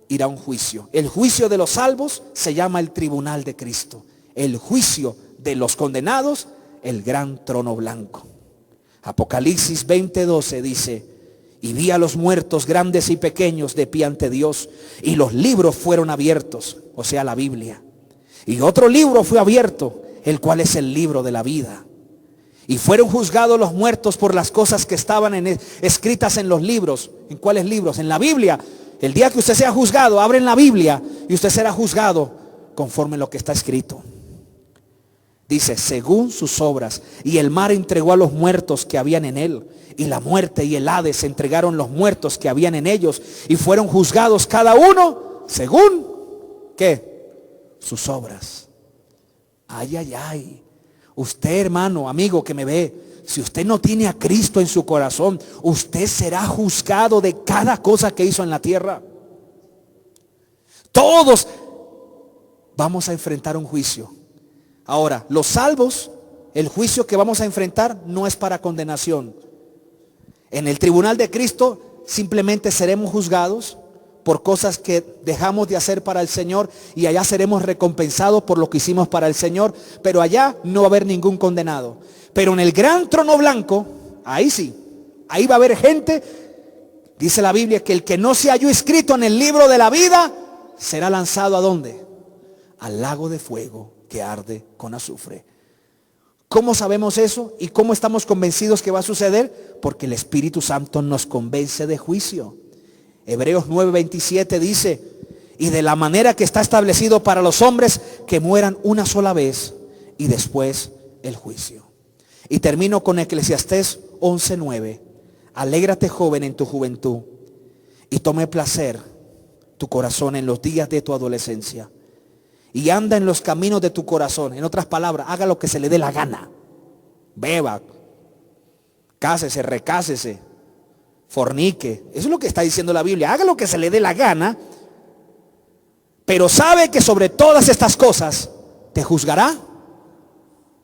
irá a un juicio. El juicio de los salvos se llama el tribunal de Cristo. El juicio de los condenados, el gran trono blanco. Apocalipsis 20:12 dice: y vi a los muertos grandes y pequeños de pie ante Dios, y los libros fueron abiertos, o sea, la Biblia. Y otro libro fue abierto, el cual es el libro de la vida. Y fueron juzgados los muertos por las cosas que estaban escritas en los libros. ¿En cuáles libros? En la Biblia. El día que usted sea juzgado, abren la Biblia y usted será juzgado conforme lo que está escrito. Dice: según sus obras. Y el mar entregó a los muertos que habían en él, y la muerte y el Hades entregaron los muertos que habían en ellos, y fueron juzgados cada uno según, ¿qué? Sus obras. Ay, ay, ay. Usted, hermano, amigo que me ve, si usted no tiene a Cristo en su corazón, usted será juzgado de cada cosa que hizo en la tierra. Todos vamos a enfrentar un juicio. Ahora, los salvos, el juicio que vamos a enfrentar no es para condenación. En el tribunal de Cristo simplemente seremos juzgados por cosas que dejamos de hacer para el Señor, y allá seremos recompensados por lo que hicimos para el Señor, pero allá no va a haber ningún condenado. Pero en el gran trono blanco, ahí sí, ahí va a haber gente Dice la Biblia que el que no se halló escrito en el libro de la vida será lanzado ¿a dónde? Al lago de fuego que arde con azufre. ¿Cómo sabemos eso? ¿Y cómo estamos convencidos que va a suceder? Porque el Espíritu Santo nos convence de juicio. Hebreos 9:27 dice: y de la manera que está establecido para los hombres que mueran una sola vez y después el juicio. Y termino con Eclesiastés 11:9. Alégrate, joven, en tu juventud, y tome placer tu corazón en los días de tu adolescencia, y anda en los caminos de tu corazón. En otras palabras, haga lo que se le dé la gana. Beba, cásese, recásese, fornique. Eso es lo que está diciendo la Biblia. Haga lo que se le dé la gana, pero sabe que sobre todas estas cosas te juzgará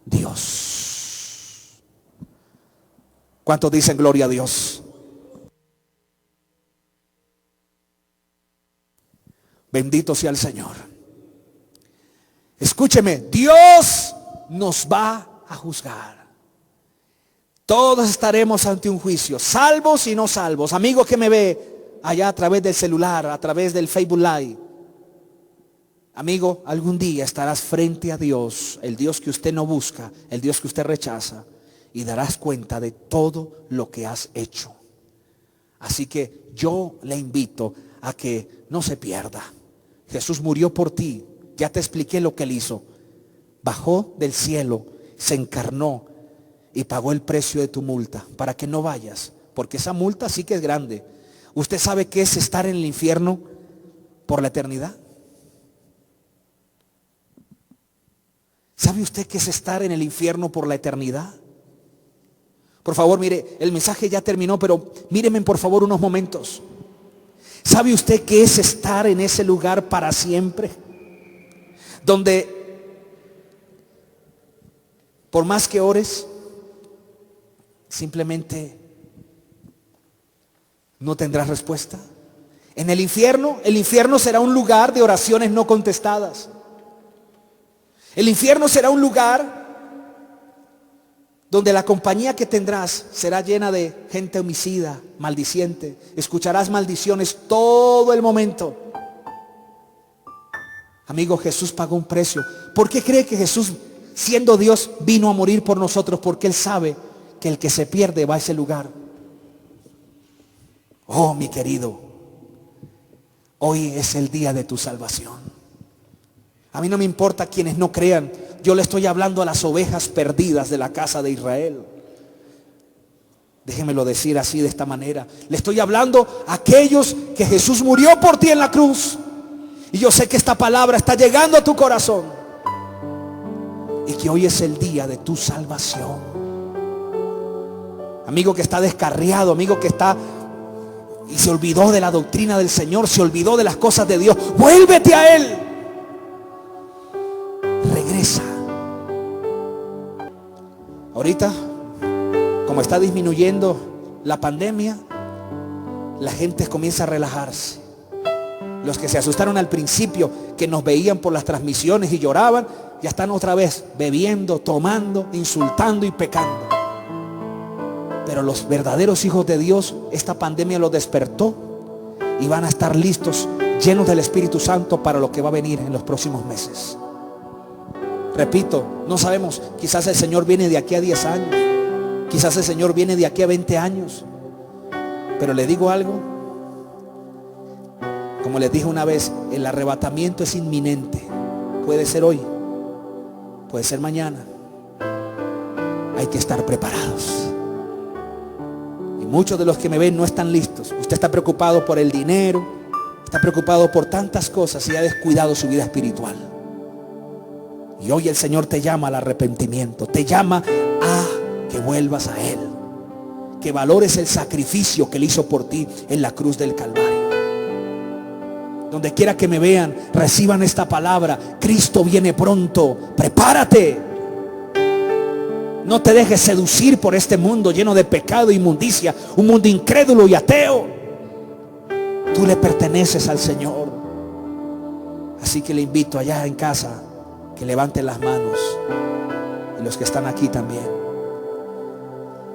Dios. ¿Cuántos dicen gloria a Dios? Bendito sea el Señor. Escúcheme, Dios nos va a juzgar. Todos estaremos ante un juicio, salvos y no salvos. Amigo que me ve allá a través del celular, a través del Facebook Live. Amigo, algún día estarás frente a Dios, el Dios que usted no busca, el Dios que usted rechaza, y darás cuenta de todo lo que has hecho. Así que yo le invito a que no se pierda. Jesús murió por ti. Ya te expliqué lo que él hizo. Bajó del cielo, se encarnó y pagó el precio de tu multa para que no vayas, porque esa multa sí que es grande. ¿Usted sabe qué es estar en el infierno por la eternidad? ¿Sabe usted qué es estar en el infierno por la eternidad? Por favor, mire, el mensaje ya terminó, pero míreme por favor unos momentos. ¿Sabe usted qué es estar en ese lugar para siempre? Donde por más que ores, simplemente no tendrás respuesta. En el infierno será un lugar de oraciones no contestadas. El infierno será un lugar donde la compañía que tendrás será llena de gente homicida, maldiciente. Escucharás maldiciones todo el momento. Amigo, Jesús pagó un precio. ¿Por qué cree que Jesús, siendo Dios, vino a morir por nosotros? Porque Él sabe que el que se pierde va a ese lugar. Oh, mi querido, hoy es el día de tu salvación. A mí no me importa quienes no crean. Yo le estoy hablando a las ovejas perdidas de la casa de Israel. Déjemelo decir así, de esta manera. Le estoy hablando a aquellos que Jesús murió por ti en la cruz. Y yo sé que esta palabra está llegando a tu corazón. Y que hoy es el día de tu salvación. Amigo que está descarriado, amigo que está y se olvidó de la doctrina del Señor, se olvidó de las cosas de Dios. Vuélvete a Él. Regresa. Ahorita, como está disminuyendo la pandemia, la gente comienza a relajarse. Los que se asustaron al principio, que nos veían por las transmisiones y lloraban, ya están otra vez bebiendo, tomando, insultando y pecando. Pero los verdaderos hijos de Dios, esta pandemia los despertó y van a estar listos, llenos del Espíritu Santo para lo que va a venir en los próximos meses. Repito, no sabemos, quizás el Señor viene de aquí a 10 años, quizás el Señor viene de aquí a 20 años. Pero le digo algo, como les dije una vez, el arrebatamiento es inminente. Puede ser hoy, puede ser mañana. Hay que estar preparados. Y muchos de los que me ven no están listos. Usted está preocupado por el dinero, está preocupado por tantas cosas y ha descuidado su vida espiritual. Y hoy el Señor te llama al arrepentimiento, te llama a que vuelvas a Él, que valores el sacrificio que Él hizo por ti en la cruz del Calvario. Donde quiera que me vean, reciban esta palabra: Cristo viene pronto, prepárate. No te dejes seducir por este mundo lleno de pecado e inmundicia, un mundo incrédulo y ateo. Tú le perteneces al Señor. Así que le invito allá en casa que levanten las manos, y los que están aquí también,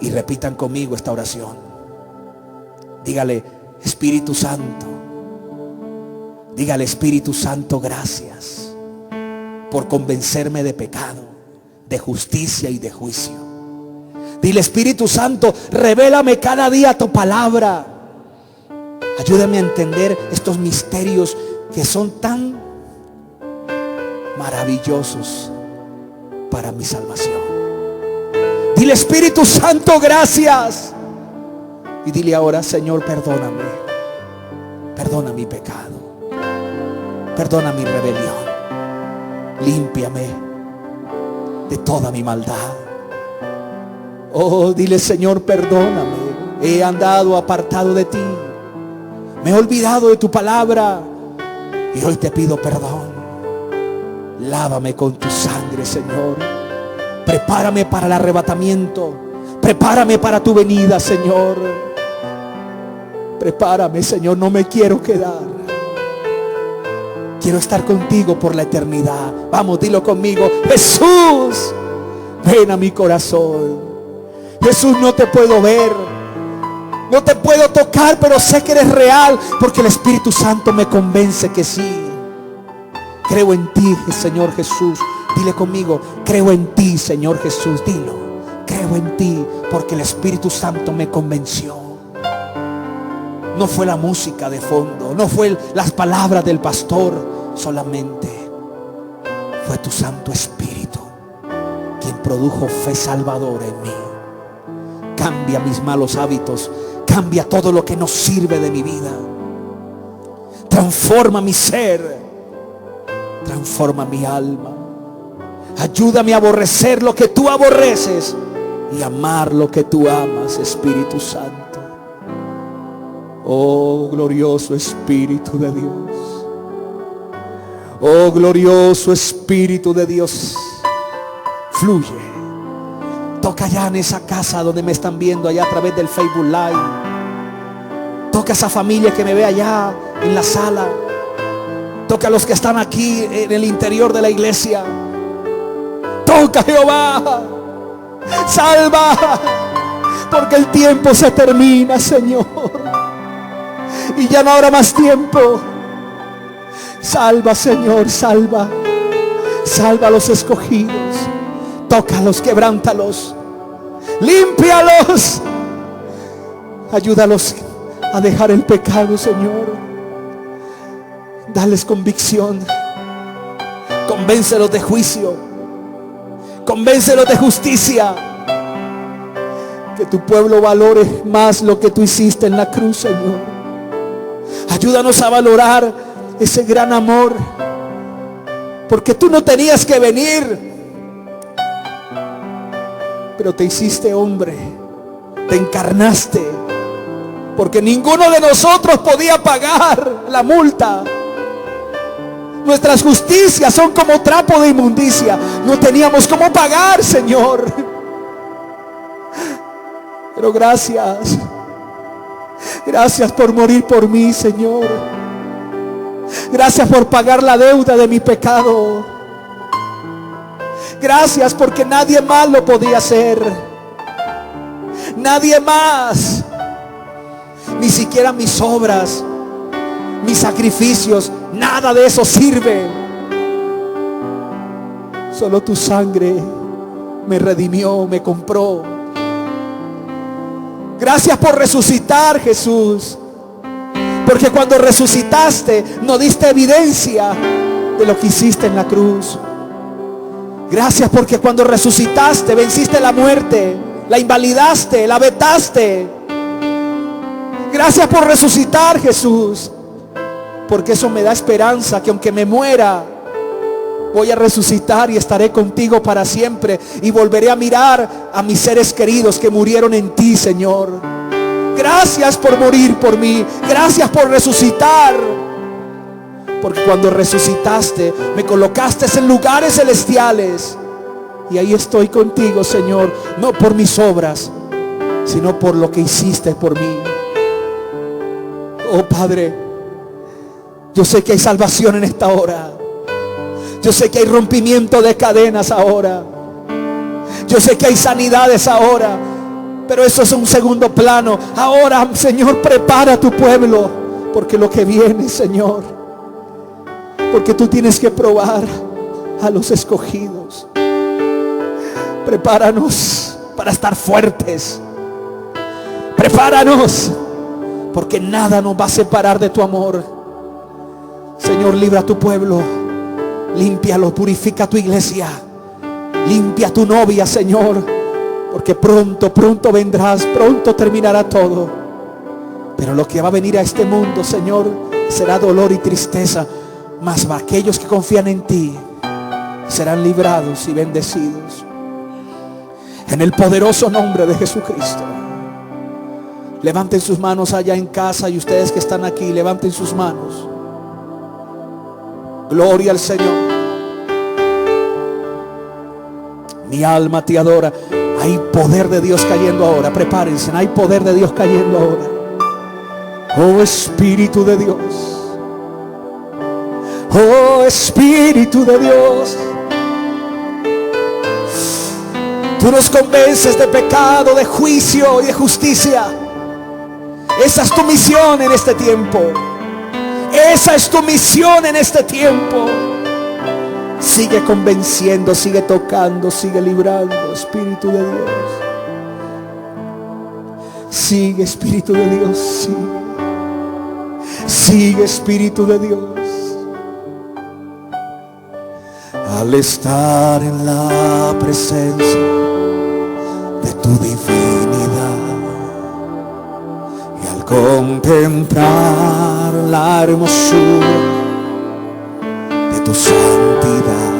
y repitan conmigo esta oración. Dígale: Espíritu Santo, dígale: Espíritu Santo, gracias por convencerme de pecado, de justicia y de juicio. Dile: Espíritu Santo, revélame cada día tu palabra. Ayúdame a entender estos misterios que son tan maravillosos para mi salvación. Dile: Espíritu Santo, gracias. Y dile ahora: Señor, perdóname. Perdona mi pecado. Perdona mi rebelión. Límpiame de toda mi maldad. Oh, dile: Señor, perdóname. He andado apartado de ti. Me he olvidado de tu palabra. Y hoy te pido perdón. Lávame con tu sangre, Señor. Prepárame para el arrebatamiento. Prepárame para tu venida, Señor. Prepárame, Señor. No me quiero quedar. Quiero estar contigo por la eternidad. Vamos, dilo conmigo: Jesús, ven a mi corazón. Jesús, no te puedo ver, no te puedo tocar, pero sé que eres real, porque el Espíritu Santo me convence que sí. Creo en ti, Señor Jesús. Dile conmigo: creo en ti, Señor Jesús. Dilo: creo en ti, porque el Espíritu Santo me convenció. No fue la música de fondo, no fue las palabras del pastor, solamente fue tu Santo Espíritu quien produjo fe salvadora en mí. Cambia mis malos hábitos, cambia todo lo que no sirve de mi vida. Transforma mi ser, transforma mi alma. Ayúdame a aborrecer lo que tú aborreces y amar lo que tú amas, Espíritu Santo. Oh, glorioso Espíritu de Dios. Oh, glorioso Espíritu de Dios. Fluye. Toca allá en esa casa donde me están viendo, allá a través del Facebook Live. Toca a esa familia que me ve allá en la sala. Toca a los que están aquí en el interior de la iglesia. Toca, Jehová. Salva, porque el tiempo se termina, Señor, y ya no habrá más tiempo. Salva, Señor, salva. Salva a los escogidos. Tócalos, quebrántalos, límpialos. Ayúdalos a dejar el pecado, Señor. Dales convicción. Convéncelos de juicio. Convéncelos de justicia. Que tu pueblo valore más lo que tú hiciste en la cruz, Señor. Ayúdanos a valorar ese gran amor, porque tú no tenías que venir, pero te hiciste hombre, te encarnaste, porque ninguno de nosotros podía pagar la multa. Nuestras justicias son como trapo de inmundicia. No teníamos cómo pagar, Señor. Pero gracias. Gracias por morir por mí, Señor. Gracias por pagar la deuda de mi pecado. Gracias porque nadie más lo podía hacer. Nadie más. Ni siquiera mis obras, mis sacrificios, nada de eso sirve. Solo tu sangre me redimió, me compró. Gracias por resucitar, Jesús, porque cuando resucitaste no diste evidencia de lo que hiciste en la cruz. Gracias porque cuando resucitaste venciste la muerte, la invalidaste, la vetaste. Gracias por resucitar, Jesús, porque eso me da esperanza que aunque me muera, voy a resucitar y estaré contigo para siempre, y volveré a mirar a mis seres queridos que murieron en ti, Señor. Gracias por morir por mí. Gracias por resucitar, porque cuando resucitaste me colocaste en lugares celestiales, y ahí estoy contigo, Señor, no por mis obras, sino por lo que hiciste por mí. Oh Padre, yo sé que hay salvación en esta hora. Yo sé que hay rompimiento de cadenas ahora. Yo sé que hay sanidades ahora. Pero eso es un segundo plano. Ahora, Señor, prepara a tu pueblo, porque lo que viene, Señor, porque tú tienes que probar a los escogidos. Prepáranos para estar fuertes. Prepáranos, porque nada nos va a separar de tu amor. Señor, libra a tu pueblo, límpialo, purifica tu iglesia, limpia a tu novia, Señor, porque pronto vendrás, pronto terminará todo. Pero lo que va a venir a este mundo, Señor, será dolor y tristeza. Mas aquellos que confían en ti serán librados y bendecidos. En el poderoso nombre de Jesucristo. Levanten sus manos allá en casa, y ustedes que están aquí, levanten sus manos. Gloria al Señor. Mi alma te adora. Hay poder de Dios cayendo ahora. Prepárense, hay poder de Dios cayendo ahora. Oh Espíritu de Dios. Oh Espíritu de Dios. Tú nos convences de pecado, de juicio y de justicia. Esa es tu misión en este tiempo. Esa es tu misión en este tiempo. Sigue convenciendo, sigue tocando, sigue librando, Espíritu de Dios. Sigue, Espíritu de Dios, sigue. Sigue, Espíritu de Dios. Al estar en la presencia de tu divinidad y al contemplar la hermosura de tu santidad,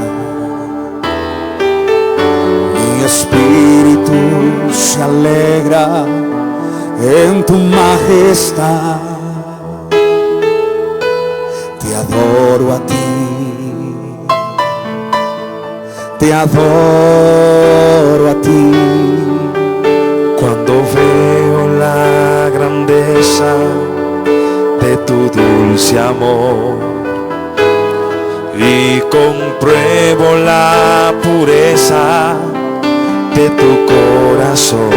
mi espíritu se alegra en tu majestad. Te adoro a ti, te adoro a ti. Cuando veo la grandeza de tu dulce amor y compruebo la pureza de tu corazón,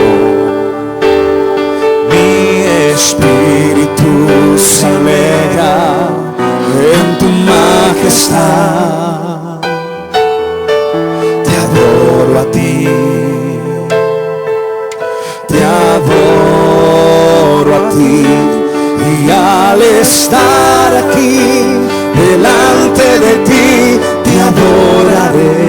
mi espíritu se alegra en tu majestad. Te adoro a ti, te adoro a ti, y al estar aquí delante de ti te adoraré.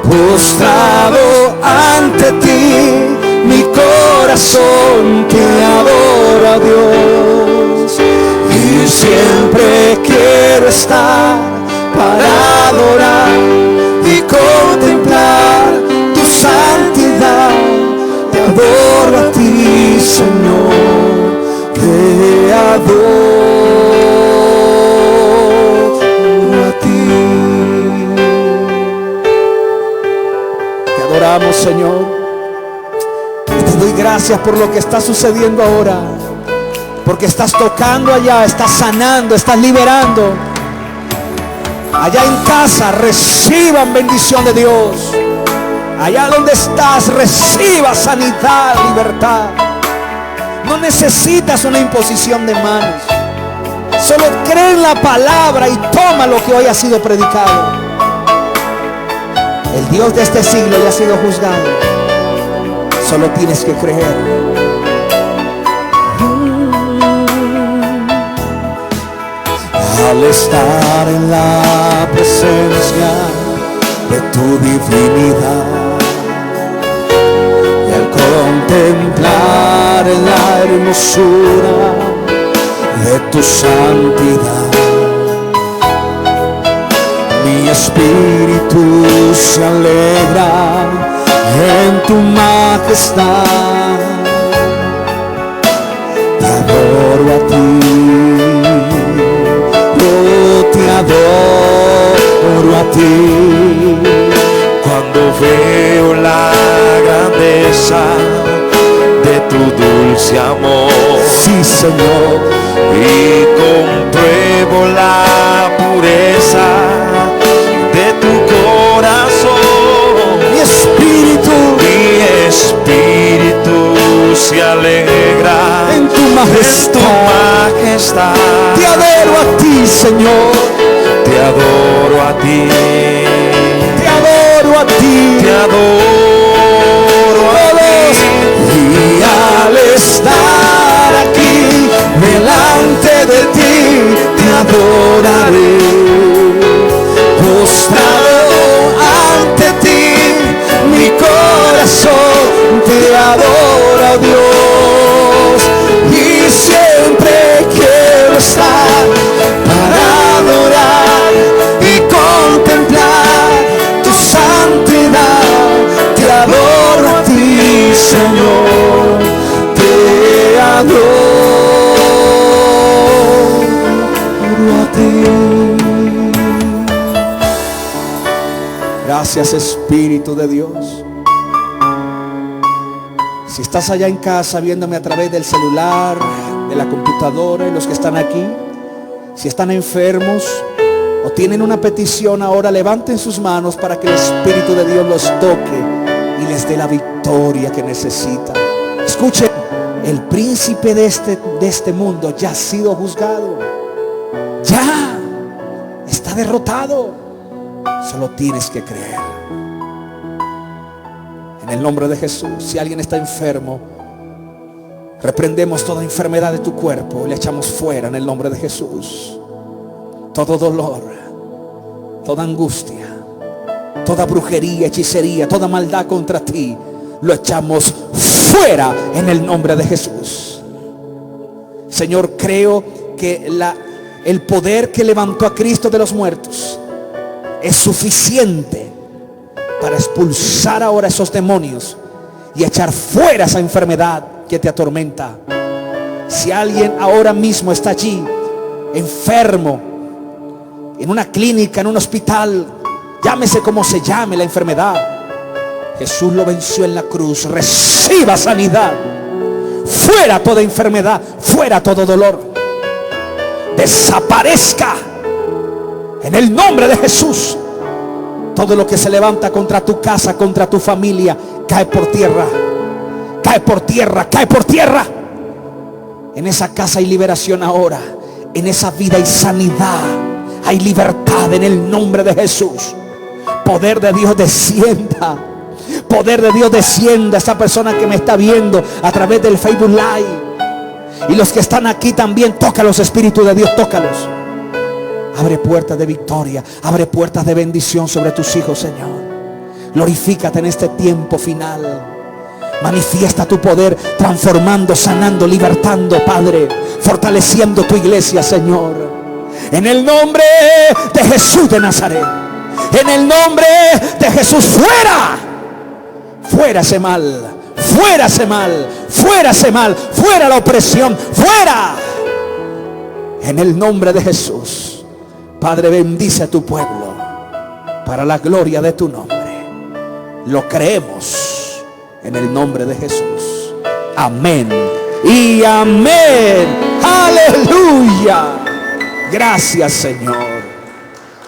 Postrado ante ti, mi corazón te adora, Dios, y siempre quiero estar para adorar y contemplar tu santidad. Te adoro a ti, Señor, te adoro a ti. Te adoramos, Señor, y te doy gracias por lo que está sucediendo ahora, porque estás tocando allá, estás sanando, estás liberando. Allá en casa reciban bendición de Dios. Allá donde estás, reciba sanidad, libertad. No necesitas una imposición de manos. Solo cree en la palabra y toma lo que hoy ha sido predicado. El Dios de este siglo ya ha sido juzgado. Solo tienes que creer. Al estar en la presencia de tu divinidad y al contemplar la hermosura de tu santidad, mi espíritu se alegra en tu majestad. Te adoro a ti, te adoro a ti. Cuando veo la grandeza de tu dulce amor, Sí, Señor. y compruebo la pureza de tu corazón, Mi espíritu mi espíritu te alegra en tu majestad. Te adoro a ti, Señor. Te adoro a ti. Te adoro a ti. Te adoro a ti. Y al estar aquí delante de ti, te adoraré. Postrado ante ti, mi corazón te adora, Dios. Y siempre quiero estar para adorar y contemplar tu santidad. Te adoro a ti, Señor. Te adoro a ti. Gracias, Espíritu de Dios. Si estás allá en casa viéndome a través del celular, de la computadora, y los que están aquí, si están enfermos o tienen una petición ahora, levanten sus manos para que el Espíritu de Dios los toque y les dé la victoria que necesitan. Escuchen, el príncipe de este mundo ya ha sido juzgado. Ya está derrotado. Solo tienes que creer. En el nombre de Jesús, si alguien está enfermo, reprendemos toda enfermedad de tu cuerpo y le echamos fuera en el nombre de Jesús. Todo dolor, toda angustia, toda brujería, hechicería, toda maldad contra ti, lo echamos fuera en el nombre de Jesús. Señor, creo que el poder que levantó a Cristo de los muertos es suficiente para expulsar ahora esos demonios y echar fuera esa enfermedad que te atormenta. Si alguien ahora mismo está allí enfermo, en una clínica, en un hospital, llámese como se llame la enfermedad, Jesús lo venció en la cruz. Reciba sanidad. Fuera toda enfermedad, fuera todo dolor. Desaparezca en el nombre de Jesús. Todo lo que se levanta contra tu casa, contra tu familia, cae por tierra. Cae por tierra, cae por tierra. En esa casa hay liberación ahora. En esa vida hay sanidad, hay libertad en el nombre de Jesús. Poder de Dios descienda. Poder de Dios descienda a esa persona que me está viendo a través del Facebook Live. Y los que están aquí también, tócalos, Espíritu de Dios, tócalos. Abre puertas de victoria, abre puertas de bendición sobre tus hijos, Señor. Glorifícate en este tiempo final. Manifiesta tu poder, transformando, sanando, libertando, Padre, fortaleciendo tu iglesia, Señor. En el nombre de Jesús de Nazaret, en el nombre de Jesús, fuera, fuera ese mal, fuera ese mal, fuera ese mal, fuera la opresión, fuera. En el nombre de Jesús. Padre, bendice a tu pueblo para la gloria de tu nombre. Lo creemos en el nombre de Jesús. Amén y amén. Aleluya. Gracias, Señor.